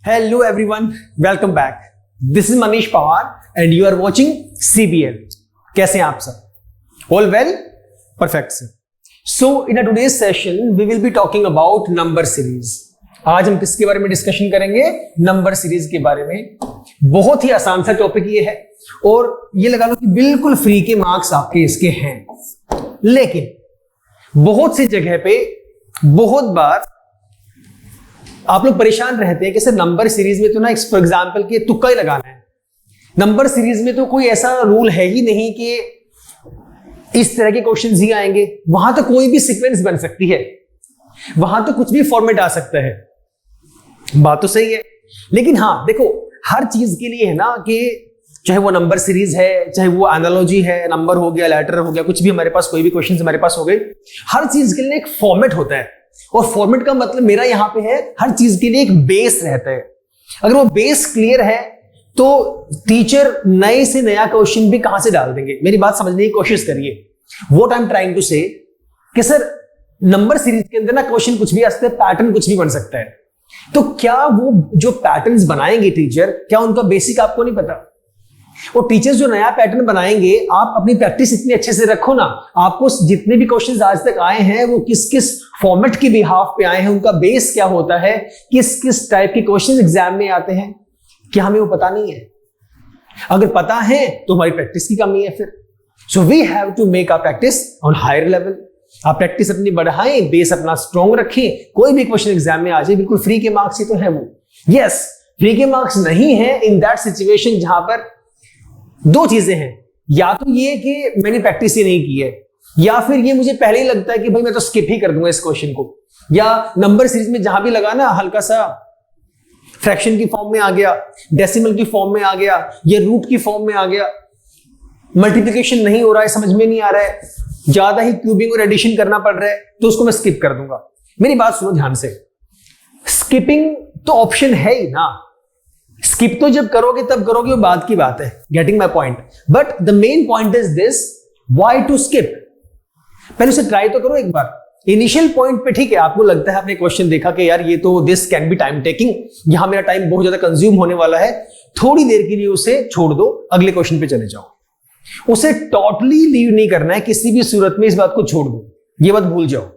Hello everyone, welcome back. This is Manish Pawar and you are watching CBL. कैसे हैं आप सब? All well? Perfect sir. So in a today's session we will be talking about number series. आज हम किसके बारे में discussion करेंगे? नंबर सीरीज के बारे में. बहुत ही आसान सा टॉपिक ये है और ये लगा लो कि बिल्कुल फ्री के मार्क्स आपके इसके हैं. लेकिन बहुत सी जगह पे बहुत बार आप लोग परेशान रहते हैं कि सर नंबर सीरीज में तो ना फॉर एग्जांपल कि तुक्का ही लगाना है. नंबर सीरीज में तो कोई ऐसा रूल है ही नहीं कि इस तरह के क्वेश्चंस ही आएंगे. वहां तो कोई भी सीक्वेंस बन सकती है, वहां तो कुछ भी फॉर्मेट आ सकता है. बात तो सही है, लेकिन हाँ देखो हर चीज के लिए है ना कि चाहे वो नंबर सीरीज है, चाहे वो एनालॉजी है, नंबर हो गया, लेटर हो गया, कुछ भी हमारे पास कोई भी क्वेश्चन हमारे पास हो गए, हर चीज के लिए एक फॉर्मेट होता है. और फॉर्मेट का मतलब मेरा यहां पे है हर चीज के लिए एक बेस रहता है. अगर वो बेस क्लियर है तो टीचर नए से नया क्वेश्चन भी कहां से डाल देंगे. मेरी बात समझने की कोशिश करिए. What I am trying to say कि सर नंबर सीरीज के अंदर ना क्वेश्चन कुछ भी आ सकता है, पैटर्न कुछ भी बन सकता है. तो क्या वो जो पैटर्न्स बनाएंगे टीचर, क्या उनका बेसिक आपको नहीं पता? और टीचर्स जो नया पैटर्न बनाएंगे, आप अपनी प्रैक्टिस इतनी अच्छे से रखो ना, आपको जितने भी क्वेश्चंस आज तक आए हैं वो किस किस फॉर्मेट के बिहाफ पे आए हैं, उनका बेस क्या होता है, किस किस टाइप के क्वेश्चंस एग्जाम में आते हैं, क्या हमें वो पता नहीं है? अगर पता है तो हमारी प्रैक्टिस की कमी है फिर. So we have to make our practice on higher level. आप प्रैक्टिस अपनी बढ़ाएं, बेस अपना स्ट्रॉन्ग रखें. कोई भी क्वेश्चन एग्जाम में आ जाए, बिल्कुल फ्री के मार्क्स ही तो है वो. यस, फ्री के मार्क्स नहीं है इन दैट सिचुएशन जहां पर दो चीजें हैं. या तो ये कि मैंने प्रैक्टिस ही नहीं की है, या फिर ये मुझे पहले ही लगता है कि भाई मैं तो स्किप ही कर दूंगा इस क्वेश्चन को. या नंबर सीरीज में जहां भी लगा ना हल्का सा फ्रैक्शन की फॉर्म में आ गया, डेसिमल की फॉर्म में आ गया, या रूट की फॉर्म में आ गया, मल्टीप्लिकेशन नहीं हो रहा है, समझ में नहीं आ रहा है, ज्यादा ही क्यूबिंग और एडिशन करना पड़ रहा है, तो उसको मैं स्किप कर दूंगा. मेरी बात सुनो ध्यान से. स्किपिंग तो ऑप्शन है ही ना. स्किप तो जब करोगे तब करोगे, वो बात की बात है. Getting my point. But the main point is this, why to skip. पहले उसे ट्राई तो करो एक बार. इनिशियल पॉइंट पे ठीक है, आपको लगता है आपने क्वेश्चन देखा कि यार ये तो this can be time taking, यहां मेरा टाइम बहुत ज्यादा कंज्यूम होने वाला है, थोड़ी देर के लिए उसे छोड़ दो, अगले क्वेश्चन पे चले जाओ. उसे टोटली लीव नहीं करना है किसी भी सूरत में. इस बात को छोड़ दो, ये बात भूल जाओ.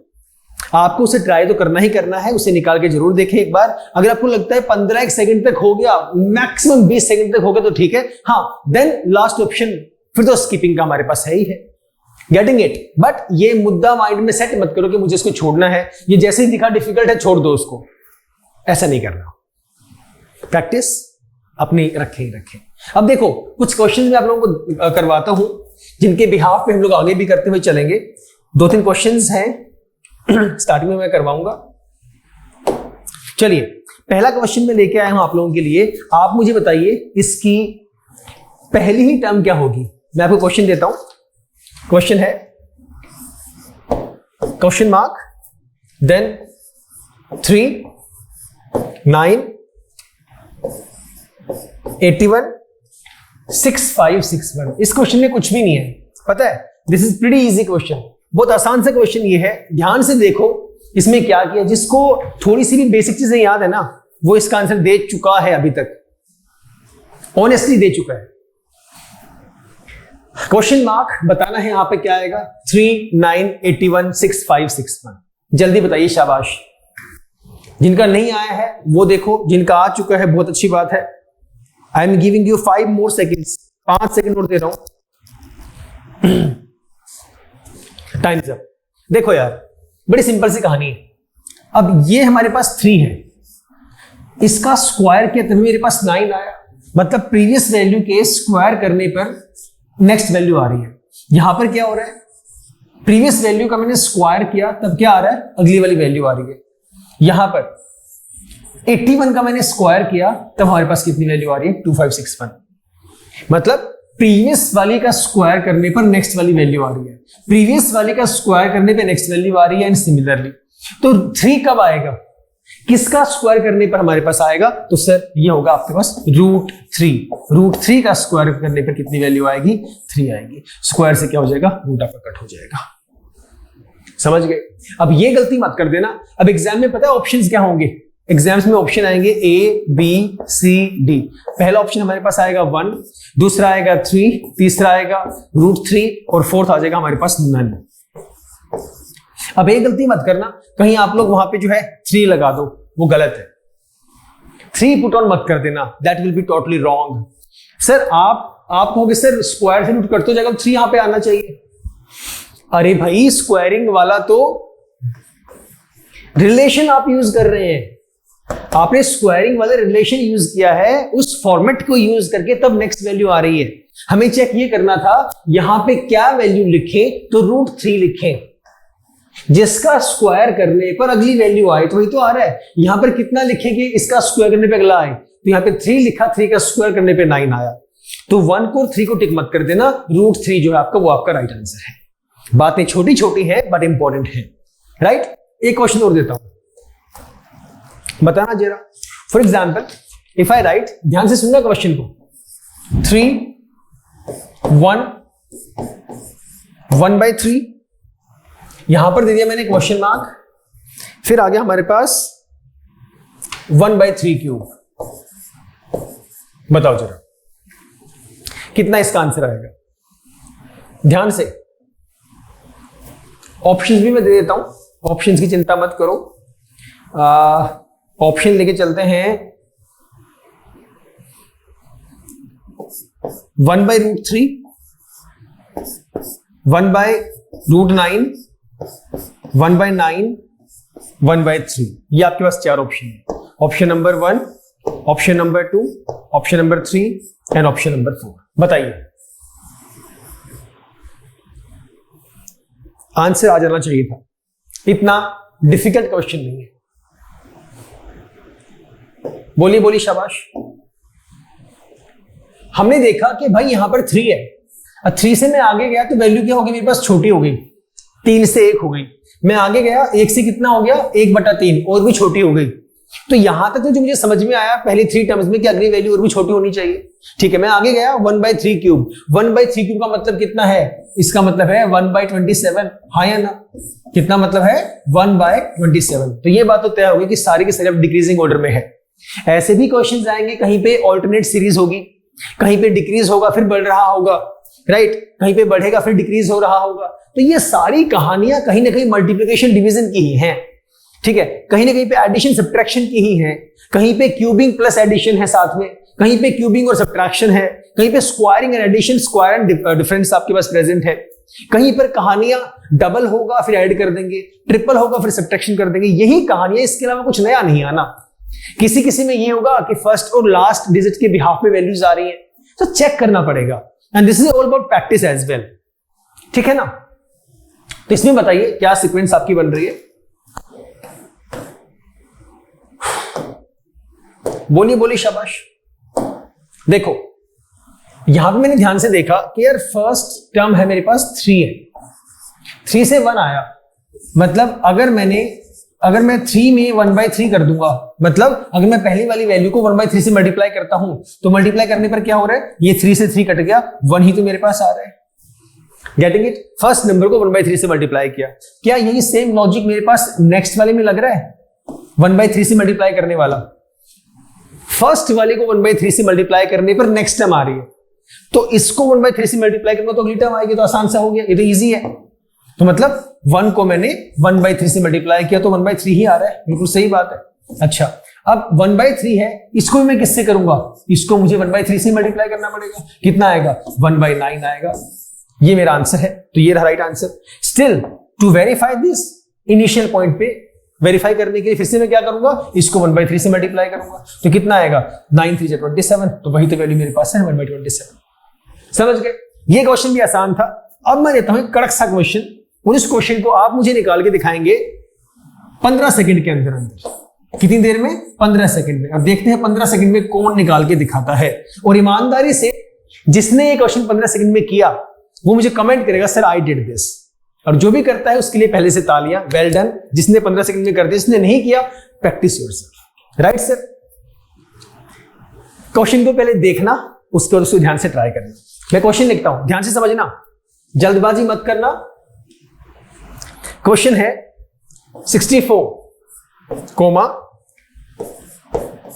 आपको उसे ट्राई तो करना ही करना है. उसे निकाल के जरूर देखें एक बार. अगर आपको लगता है 15 सेकंड तक हो गया, मैक्सिमम 20 सेकंड तक हो गया तो ठीक है. हाँ, देन लास्ट ऑप्शन फिर तो स्किपिंग का हमारे पास है ही है. Getting it? बट ये मुद्दा माइंड में सेट मत करो कि मुझे इसको छोड़ना है, ये जैसे ही दिखा डिफिकल्ट है छोड़ दो उसको. ऐसा नहीं करना. प्रैक्टिस अपनी रखें ही रखें. अब देखो कुछ क्वेश्चन मैं आप लोगों को करवाता हूं जिनके बिहाफ पे हम लोग आगे भी करते हुए चलेंगे. 2-3 क्वेश्चंस हैं स्टार्टिंग में मैं करवाऊंगा. चलिए पहला क्वेश्चन मैं लेके आया हूं आप लोगों के लिए. आप मुझे बताइए इसकी पहली ही टर्म क्या होगी. मैं आपको क्वेश्चन देता हूं. क्वेश्चन है क्वेश्चन मार्क, देन 3, 9, 81, 6561. इस क्वेश्चन में कुछ भी नहीं है, पता है. This is pretty easy question. बहुत आसान सा क्वेश्चन ये है. ध्यान से देखो इसमें क्या किया. जिसको थोड़ी सी भी बेसिक चीजें याद है ना, वो इसका आंसर दे चुका है अभी तक, ऑनेस्टली दे चुका है. क्वेश्चन मार्क बताना है यहां पे क्या आएगा. 3, 9, 81, 6561. जल्दी बताइए. शाबाश. जिनका नहीं आया है वो देखो, जिनका आ चुका है बहुत अच्छी बात है. I am giving you 5 more seconds. 5 second और दे रहा हूं. Times up. देखो यार बड़ी सिंपल सी कहानी है. अब ये हमारे पास 3 है, इसका स्क्वायर किया तभी मेरे पास 9 आया. मतलब प्रीवियस वैल्यू के स्क्वायर करने पर नेक्स्ट वैल्यू आ रही है. यहां पर क्या हो रहा है, प्रीवियस वैल्यू का मैंने स्क्वायर किया तब क्या आ रहा है, अगली वाली वैल्यू आ रही है. यहां पर 81 का मैंने स्क्वायर किया तब हमारे पास कितनी वैल्यू आ रही है, 2561. मतलब प्रीवियस वाली का स्क्वायर करने पर नेक्स्ट वाली वैल्यू आ रही है, प्रीवियस वाली का स्क्वायर करने पे नेक्स्ट वैल्यू आ रही है. एंड सिमिलरली तो 3 कब आएगा, किसका स्क्वायर करने पर हमारे पास आएगा, तो सर ये होगा आपके पास √3. √3 का स्क्वायर करने पर कितनी वैल्यू आएगी, 3 आएगी. स्क्वायर से क्या हो जाएगा, रूट आपका कट हो जाएगा. समझ गए? अब ये गलती मत कर देना. अब एग्जाम में पता है ऑप्शंस क्या होंगे, एग्जाम्स में ऑप्शन आएंगे A, B, C, D। पहला ऑप्शन हमारे पास आएगा 1, दूसरा आएगा 3, तीसरा आएगा √3 और फोर्थ आ जाएगा हमारे पास नन। अब एक गलती मत करना, कहीं आप लोग वहां पे जो है 3 लगा दो, वो गलत है। 3 पुट ऑन मत कर देना, that will be totally wrong. Sir आप कहोगे सर स्क्वायर से रूट करते हो जाएगा, 3 यहां पे आना चाहिए। अरे भाई स्क्वायरिंग वाला तो रिलेशन आप यूज कर रहे हैं, आपने स्क्वायरिंग वाला रिलेशन यूज किया है, उस फॉर्मेट को यूज करके तब नेक्स्ट वैल्यू आ रही है। हमें चेक ये करना था यहां पे क्या वैल्यू लिखे, तो √3 लिखें, जिसका स्क्वायर करने पर अगली वैल्यू आए, तो वही तो आ रहा है। यहां पर कितना लिखेंगे, इसका स्क्वायर करने पे अगला आए, तो यहां पे 3 लिखा, 3 का स्क्वायर करने पे 9 आया। तो 1 को 3 को टिक मत कर देना, √3 जो है आपका वो आपका राइट आंसर है। बातें छोटी छोटी है बट इंपॉर्टेंट है, राइट। एक क्वेश्चन और देता हूं, बताना जरा। For example if I right, ध्यान से सुनना क्वेश्चन को, 3, 1, 1/3, यहां पर दे दिया मैंने क्वेश्चन मार्क, फिर आ गया हमारे पास 1/3³। बताओ जरा कितना इसका आंसर आएगा। ध्यान से, ऑप्शंस भी मैं दे देता हूं, ऑप्शंस की चिंता मत करो। ऑप्शन लेके चलते हैं, 1/√3, 1/√9, 1/9, 1/3। ये आपके पास 4 ऑप्शन है। Option number 1, option number 2, option number 3 and option number 4। बताइए, आंसर आ जाना चाहिए था, इतना डिफिकल्ट क्वेश्चन नहीं है। बोली बोली शाबाश। हमने देखा कि भाई यहां पर 3 है, अब 3 से मैं आगे गया तो वैल्यू क्या होगी मेरे पास, छोटी हो गई, 3 से 1 हो गई। मैं आगे गया 1 से कितना हो गया, 1/3, और भी छोटी हो गई। तो यहां तक तो जो मुझे समझ में आया पहले 3 टर्म्स में कि अगली वैल्यू और भी छोटी होनी चाहिए। ठीक है, मैं आगे गया 1/3³। 1/3³ का मतलब कितना है, इसका मतलब है 1/27। हाँ या ना, कितना मतलब है 1/27। तो ये बात तो तय होगी कि सारी की सारी डिक्रीजिंग ऑर्डर में है। ऐसे भी क्वेश्चन आएंगे, कहीं पे ऑल्टरनेट सीरीज होगी, कहीं पे डिक्रीज होगा फिर बढ़ रहा होगा, राइट, कहीं पे बढ़ेगा फिर डिक्रीज हो रहा होगा। तो ये सारी कहानियां कहीं ना कहीं मल्टीप्लिकेशन डिवीजन की ही हैं। ठीक है, कहीं ना कहीं पे एडिशन सब्ट्रैक्शन की ही है, कहीं पे क्यूबिंग प्लस एडिशन है साथ में, कहीं पे क्यूबिंग और सब्ट्रैक्शन है, कहीं पे squaring and addition, square and difference आपके पास प्रेजेंट है, कहीं पर कहानियां डबल होगा फिर ऐड कर देंगे, ट्रिपल होगा फिर सब्ट्रैक्शन कर देंगे। यही कहानियां, इसके अलावा कुछ नया नहीं आना। किसी किसी में ये होगा कि फर्स्ट और लास्ट डिजिट के बिहाफ में वैल्यूज आ रही हैं, तो चेक करना पड़ेगा। And this is all about practice as well. ठीक है ना, तो इसमें बताइए क्या सीक्वेंस आपकी बन रही है। बोलिए बोलिए शाबाश। देखो यहां पे मैंने ध्यान से देखा कि यार फर्स्ट टर्म है मेरे पास 3 है, 3 से 1 आया, मतलब अगर मैं 3 में 1/3 कर दूंगा, मतलब अगर मैं पहली वाली वैल्यू को 1/3 से मल्टीप्लाई करता हूं, तो मल्टीप्लाई करने पर क्या हो रहा है, ये 3 से 3 कट गया, 1 ही तो मेरे पास आ रहा है। गेटिंग इट, फर्स्ट नंबर को 1/3 से मल्टीप्लाई किया। क्या यही सेम लॉजिक मेरे पास नेक्स्ट वाले में लग रहा है, 1/3 से मल्टीप्लाई करने वाला, फर्स्ट वाले को 1/3 से मल्टीप्लाई करने पर नेक्स्ट टर्म आ रही है, तो इसको 1/3 से मल्टीप्लाई करूंगा तो अगली टर्म आएगी, तो आसान सा हो गया, ये तो इजी है। तो मतलब 1 को मैंने 1/3 से मल्टीप्लाई किया तो 1/3 ही आ रहा है, बिल्कुल सही बात है। अच्छा, अब 1/3 है, इसको भी मैं किससे करूंगा, इसको मुझे 1/3 से मल्टीप्लाई करना पड़ेगा, कितना आएगा 1/9 आएगा। ये मेरा आंसर है, तो ये रहा right answer. Still to verify this, initial point पे वेरीफाई करने के लिए फिर से मैं क्या करूंगा, इसको 1/3 से मल्टीप्लाई करूंगा, तो कितना आएगा 9 3 27, तो वही तो वैल्यू मेरे पास है 1/27। समझ गए, ये क्वेश्चन भी आसान था। अब मैं देता हूं एक कड़क सा क्वेश्चन, और इस क्वेश्चन को आप मुझे निकाल के दिखाएंगे 15 सेकंड के अंदर अंदर। कितनी देर में, 15 सेकंड में। अब देखते हैं 15 सेकंड में कौन निकाल के दिखाता है, और ईमानदारी से जिसने ये क्वेश्चन 15 सेकंड में किया वो मुझे कमेंट करेगा सर आई डिड दिस, और जो भी करता है उसके लिए पहले से तालियां, वेल डन। जिसने 15 सेकंड में कर दिया, जिसने नहीं किया practice yourself, right sir. Question को पहले देखना, उसके बाद उसको ध्यान से ट्राई करना। मैं क्वेश्चन लिखता हूं, ध्यान से समझना, जल्दबाजी मत करना। क्वेश्चन है 64,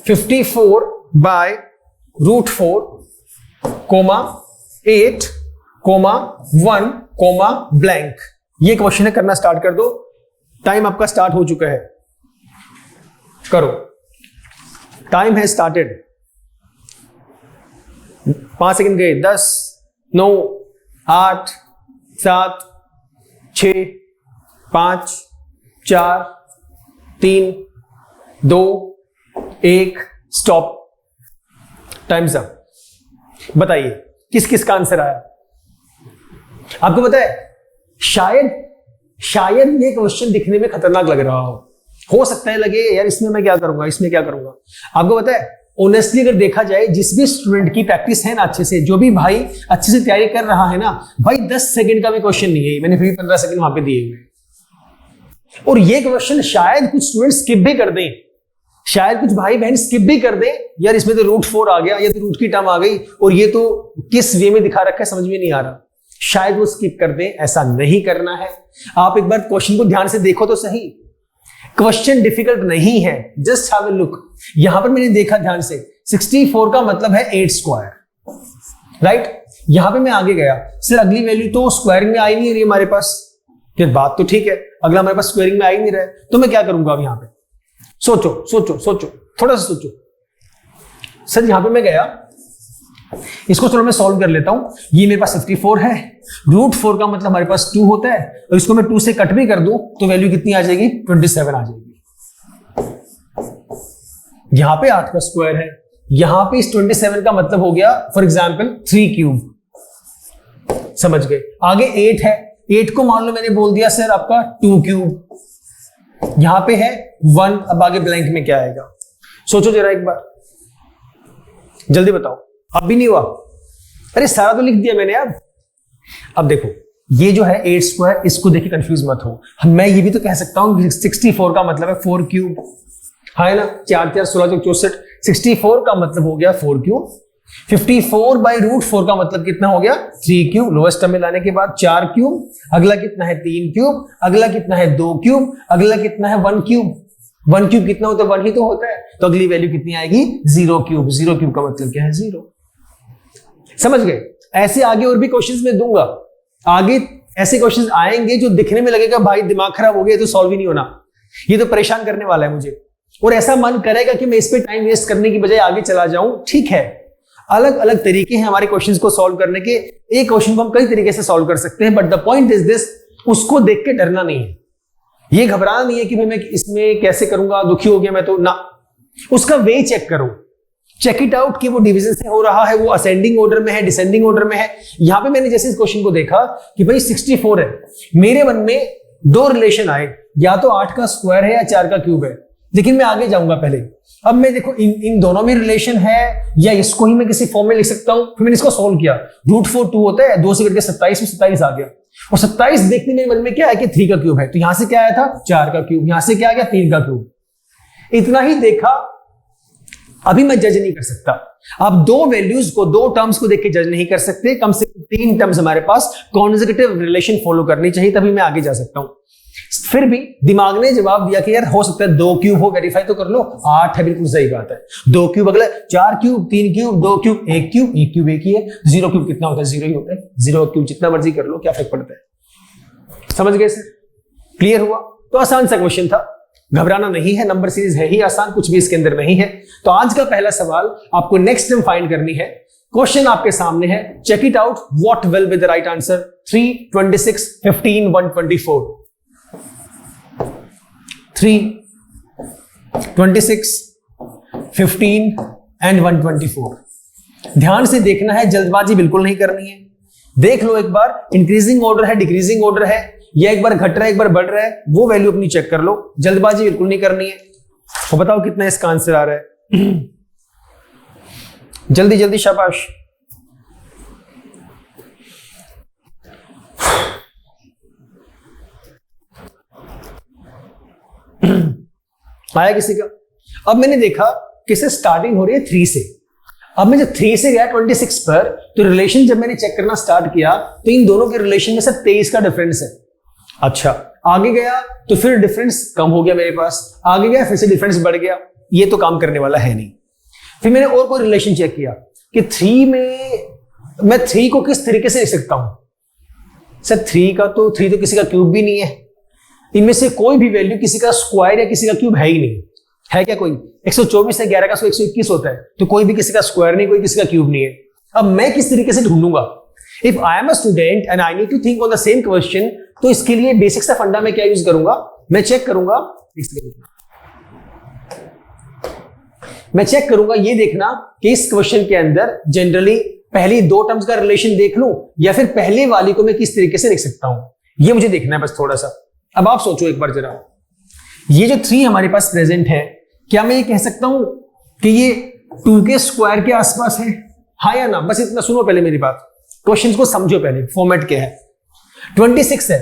54 by root 4 comma 8 comma 1 comma blank. ये क्वेश्चन है, करना स्टार्ट कर दो। टाइम आपका स्टार्ट हो चुका है, करो। टाइम है स्टार्टेड। 5 सेकंड गए। 10 9 8 7 6 5 4 3 2 1 स्टॉप। Times up. बताइए किस किस का आंसर आया। आपको पता है, शायद ये क्वेश्चन दिखने में खतरनाक लग रहा हो सकता है लगे यार इसमें मैं क्या करूंगा, इसमें क्या करूंगा। आपको पता है, ऑनेस्टली अगर देखा जाए, जिस भी स्टूडेंट की प्रैक्टिस है ना अच्छे से, जो भी भाई अच्छे से तैयारी कर रहा है ना भाई, 10 सेकंड का भी क्वेश्चन नहीं है, मैंने फिर 15 सेकंड वहां पे दिए हुए। और ये क्वेश्चन शायद कुछ स्टूडेंट स्किप भी कर दें, शायद कुछ भाई बहन स्किप भी कर दें, यार इसमें तो रूट 4 आ गया, ये तो रूट की टर्म आ गई, और ये तो किस वे में दिखा रखा है समझ में नहीं आ रहा। शायद वो स्किप कर दें। ऐसा नहीं करना है। आप एक बार क्वेश्चन को ध्यान से देखो तो सही। क्वेश्चन डिफिकल्ट नहीं है, जस्ट हैव अ लुक। यहां पर मैंने देखा ध्यान से, 64 का मतलब है 8 स्क्वायर, राइट। यहां पे मैं आगे गया, सर अगली वैल्यू तो स्क्वायरिंग में आई नहीं रही हमारे पास। फिर बात तो ठीक है, अगला हमारे पास स्क्वायरिंग में आई नहीं रहा है, तो मैं क्या करूंगा अब यहां पे। सोचो सोचो सोचो, थोड़ा सा सोचो। सर यहां पे मैं गया, इसको चलो मैं सॉल्व कर लेता हूं। ये मेरे पास 54 है, रूट 4 का मतलब हमारे पास 2 होता है, और इसको मैं 2 से कट भी कर दूं तो वैल्यू कितनी आ जाएगी, 27 आ जाएगी। यहां पे 8 का स्क्वायर है, यहां पे इस 27 का मतलब हो गया फॉर एग्जांपल 3 क्यूब। समझ गए। आगे 8 है, 8 को मान लो मैंने बोल दिया सर आपका 2 क्यूब। यहां पे है 1, अब आगे ब्लैंक में क्या आएगा, सोचो जरा एक बार, जल्दी बताओ। अब भी नहीं हुआ? अरे सारा तो लिख दिया मैंने। अब देखो, ये जो है 8 स्क्वायर, इसको देखिए कंफ्यूज मत हो। मैं ये भी तो कह सकता हूं 64 का मतलब है 4 क्यूब, है ना। 4 4 16 64, 64 का मतलब हो गया 4 क्यूब। 54 बाई रूट 4 का मतलब कितना हो गया, 3 क्यूब। लोएस्ट टर्म में लाने के बाद 4 क्यूब, अगला कितना है 3 क्यूब, अगला कितना है 2 क्यूब, अगला कितना है 1 क्यूब। 1 क्यूब कितना होता है, 1 ही तो होता है, तो अगली वैल्यू कितनी आएगी, 0 क्यूब। 0 क्यूब का मतलब क्या है, 0। समझ गए। ऐसे आगे और भी क्वेश्चंस में दूंगा, आगे ऐसे क्वेश्चंस आएंगे जो दिखने में लगेगा भाई दिमाग खराब हो गया, तो सॉल्व ही नहीं होना, ये तो परेशान करने वाला है मुझे, और ऐसा मन करेगा कि मैं इस पे टाइम वेस्ट करने की बजाय आगे चला जाऊं। ठीक है, अलग अलग तरीके हैं हमारे क्वेश्चंस को सॉल्व करने के, एक क्वेश्चन को हम कई तरीके से सॉल्व कर सकते हैं, but the point is this, उसको देख के डरना नहीं है, ये घबराना नहीं है कि मैं इसमें कैसे करूंगा, दुखी हो गया मैं तो ना। उसका वे चेक करो, चेक इट आउट कि वो डिवीजन से हो रहा है, वो असेंडिंग ऑर्डर में है, डिसेंडिंग ऑर्डर में है। यहां पे मैंने जैसे इस क्वेश्चन को देखा कि भाई 64 है, मेरे मन में 2 रिलेशन आए, या तो 8 का स्क्वायर है या 4 का क्यूब है, लेकिन मैं आगे जाऊंगा पहले। अब मैं देखो इन दोनों में रिलेशन है, या इसको ही मैं किसी फॉर्म में लिख सकता हूं। फिर मैंने इसको सॉल्व किया, रूट 4 2 होता है, 2 से करके 27 में 27 आ गया, और 27 देखने मेरे मन में क्या है कि 3 का क्यूब है, तो यहां से क्या आया था 4 का क्यूब, यहां से क्या आ गया 3 का क्यूब। इतना ही देखा, अभी मैं जज नहीं कर सकता। आप 2 वैल्यूज को, 2 टर्म्स को देख के जज नहीं कर सकते, कम से कम 3 टर्म्स हमारे पास कॉन्सेक्यूटिव रिलेशन फॉलो करनी चाहिए, तभी मैं आगे जा सकता हूं। फिर भी दिमाग ने जवाब दिया कि यार हो सकता है 2 क्यूब हो, वेरीफाई तो कर लो। 8 है, बिल्कुल सही बात है। 2 क्यूब अगला, 4 cube, 3 cube, 2 cube, 1 cube, 1 cube एक ही है। 0 क्यूब कितना होता है, 0 ही होता है। 0 क्यूब जितना मर्जी कर लो, क्या फर्क पड़ता है। समझ गए सर? क्लियर हुआ? तो आसान सा क्वेश्चन था, घबराना नहीं है, नंबर सीरीज है ही आसान, कुछ भी इसके अंदर नहीं है। तो आज का पहला सवाल आपको नेक्स्ट टाइम फाइंड करनी है। क्वेश्चन आपके सामने है, check it out, what will be the right answer. 3, 26, 15, 124। 3, 26, 15 and 124। ध्यान से देखना है, जल्दबाजी बिल्कुल नहीं करनी है। देख लो एक बार, इंक्रीजिंग ऑर्डर है, डिक्रीजिंग ऑर्डर है, या एक बार घट रहा है एक बार बढ़ रहा है, वो वैल्यू अपनी चेक कर लो। जल्दबाजी बिल्कुल नहीं करनी है। तो बताओ कितना इसका आंसर आ रहा है। जल्दी जल्दी, शाबाश। आया किसी का? अब मैंने देखा कि से स्टार्टिंग हो रही है 3 से। अब मैं जब 3 से गया 26 पर, तो रिलेशन जब मैंने चेक करना स्टार्ट किया तो इन दोनों के रिलेशन में से 23 का डिफरेंस है। अच्छा, आगे गया तो फिर डिफरेंस कम हो गया मेरे पास, आगे गया फिर से डिफरेंस बढ़ गया। ये तो काम करने वाला है नहीं। फिर मैंने और कोई रिलेशन चेक किया कि 3 में मैं 3 को किस तरीके से लिख सकता हूं। सर 3 तो किसी का क्यूब भी नहीं है, इनमें से कोई भी वैल्यू किसी का स्क्वायर या किसी का क्यूब है ही नहीं। है क्या कोई? 124 है, 11 का 121 होता है, तो कोई भी किसी का स्क्वायर नहीं, कोई किसी का क्यूब नहीं है। अब मैं किस तरीके से ढूंढूंगा? If I am a student and I need to think on the same question, तो इसके लिए बेसिक सा फंडा में क्या यूज करूंगा? मैं चेक करूंगा ये देखना कि इस क्वेश्चन के अंदर जनरली पहली 2 टर्म्स का रिलेशन देख लूं या फिर पहले वाली को मैं किस तरीके से लिख सकता हूं, ये मुझे देखना है बस थोड़ा सा। अब आप सोचो एक बार जरा, ये जो 3 हमारे पास प्रेजेंट है, क्या मैं ये कह सकता हूं कि ये 2 के स्क्वायर के आसपास है? हाँ या ना? बस इतना सुनो पहले मेरी बात, क्वेश्चन को समझो पहले, फॉर्मेट क्या है। 26 है,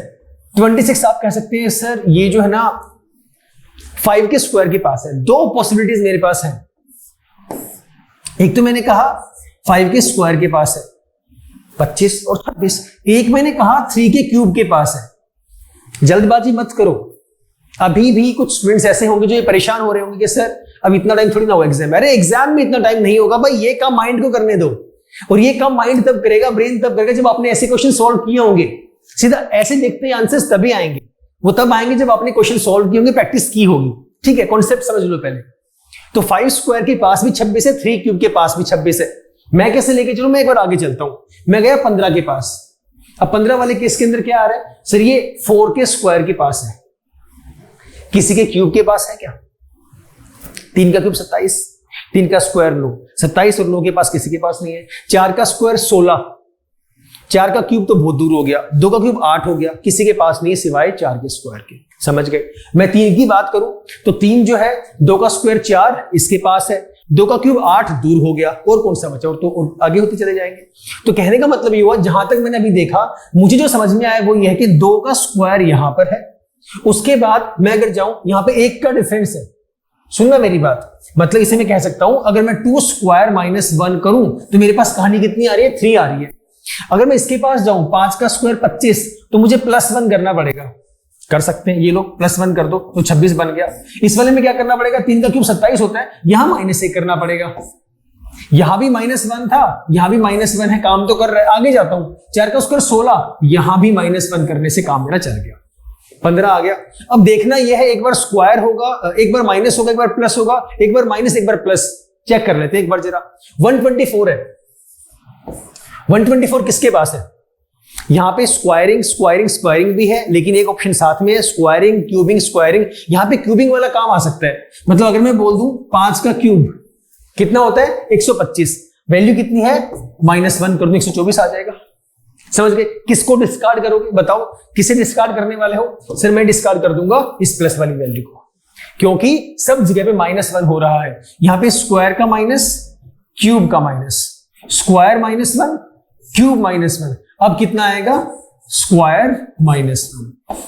26 आप कह सकते हैं सर ये जो है ना 5 के स्क्वायर के पास है। 2 पॉसिबिलिटीज मेरे पास है, एक तो मैंने कहा 5 के स्क्वायर के पास है 25 और 26, एक मैंने कहा 3 के क्यूब के पास है। जल्दबाजी मत करो, अभी भी कुछ स्टूडेंट्स ऐसे होंगे जो ये परेशान हो रहे होंगे कि सर अब इतना टाइम थोड़ी ना हो एग्जाम। अरे एग्जाम में इतना टाइम नहीं होगा भाई, ये काम माइंड को करने दो, और ये काम माइंड तब करेगा, ब्रेन तब करेगा जब आपने ऐसे क्वेश्चन सॉल्व किए होंगे। सीधा ऐसे देखते ही आंसर्स तभी आएंगे, वो तब आएंगे जब आपने क्वेश्चन सॉल्व किए होंगे, प्रैक्टिस की होगी। ठीक है, कॉन्सेप्ट समझ लो पहले। तो 5 स्क्वायर के पास भी 26 है, 3 क्यूब के पास भी 26 है। मैं कैसे लेके चलूं? मैं एक बार आगे चलता हूं। मैं गया 15 के पास। अब 15 वाले केस के अंदर क्या आ रहा है? सर ये 4 के स्क्वायर के पास है, किसी के क्यूब के पास है क्या? 3 का क्यूब 27, 3 का स्क्वायर 9, 27 और 9 के पास किसी के पास नहीं है। 4 का स्क्वायर 16, 4 का क्यूब तो बहुत दूर हो गया, 2 का क्यूब 8 हो गया, किसी के पास नहीं सिवाय 4 के स्क्वायर के। समझ गए? मैं 3 की बात करूं तो 3 जो है 2 का स्क्वायर 4 इसके पास है, 2 का क्यूब 8 दूर हो गया, और कौन सा बचा? और तो और आगे होते चले जाएंगे। तो कहने का मतलब ये हुआ, जहां तक मैंने अभी देखा मुझे जो समझ में आया वो ये है कि 2 का स्क्वायर यहां पर है, उसके बाद मैं अगर जाऊं यहां पे 1 का डिफरेंस है। सुनना मेरी बात, मतलब इसे मैं कह सकता हूं अगर मैं 2 स्क्वायर -1 करूं तो मेरे पास कहानी कितनी आ रही है? 3 आ रही है। अगर मैं इसके पास जाऊं 5 का स्क्वायर 25, तो मुझे +1 करना पड़ेगा। कर सकते हैं ये लोग, +1 कर दो तो 26 बन गया। इस वाले में क्या करना पड़ेगा? 3 का क्यूब 27 होता है, यहां -1 करना पड़ेगा। यहां भी -1 था, यहां भी -1 है, काम तो कर रहा है। आगे जाता हूं, 4 का स्क्वायर 16, यहां भी -1 करने से काम मेरा चल गया, 15 आ गया। अब देखना यह है, एक बार स्क्वायर होगा, एक बार माइनस होगा, एक बार प्लस होगा, एक बार माइनस एक बार प्लस। चेक कर लेते हैं एक बार जरा। 124 है, 124 किसके पास है? यहां पे स्क्वायरिंग भी है, लेकिन एक ऑप्शन साथ में है स्क्वायरिंग, क्यूबिंग, स्क्वायरिंग। यहां पे क्यूबिंग वाला काम आ सकता है। मतलब अगर मैं बोल दूं 5 का क्यूब कितना होता है? 125, वैल्यू कितनी है? -1 कर दूं 124 आ जाएगा। समझ गए? किसको डिस्कार्ड करोगे? बताओ किसे डिस्कार्ड करने वाले हो? सर मैं डिस्कार्ड कर दूंगा इस प्लस वाली वैल्यू को, क्योंकि सब जगह पे -1 हो रहा है। यहां पे स्क्वायर का माइनस, क्यूब का माइनस, स्क्वायर -1, क्यूब -1। अब कितना आएगा? स्क्वायर -1।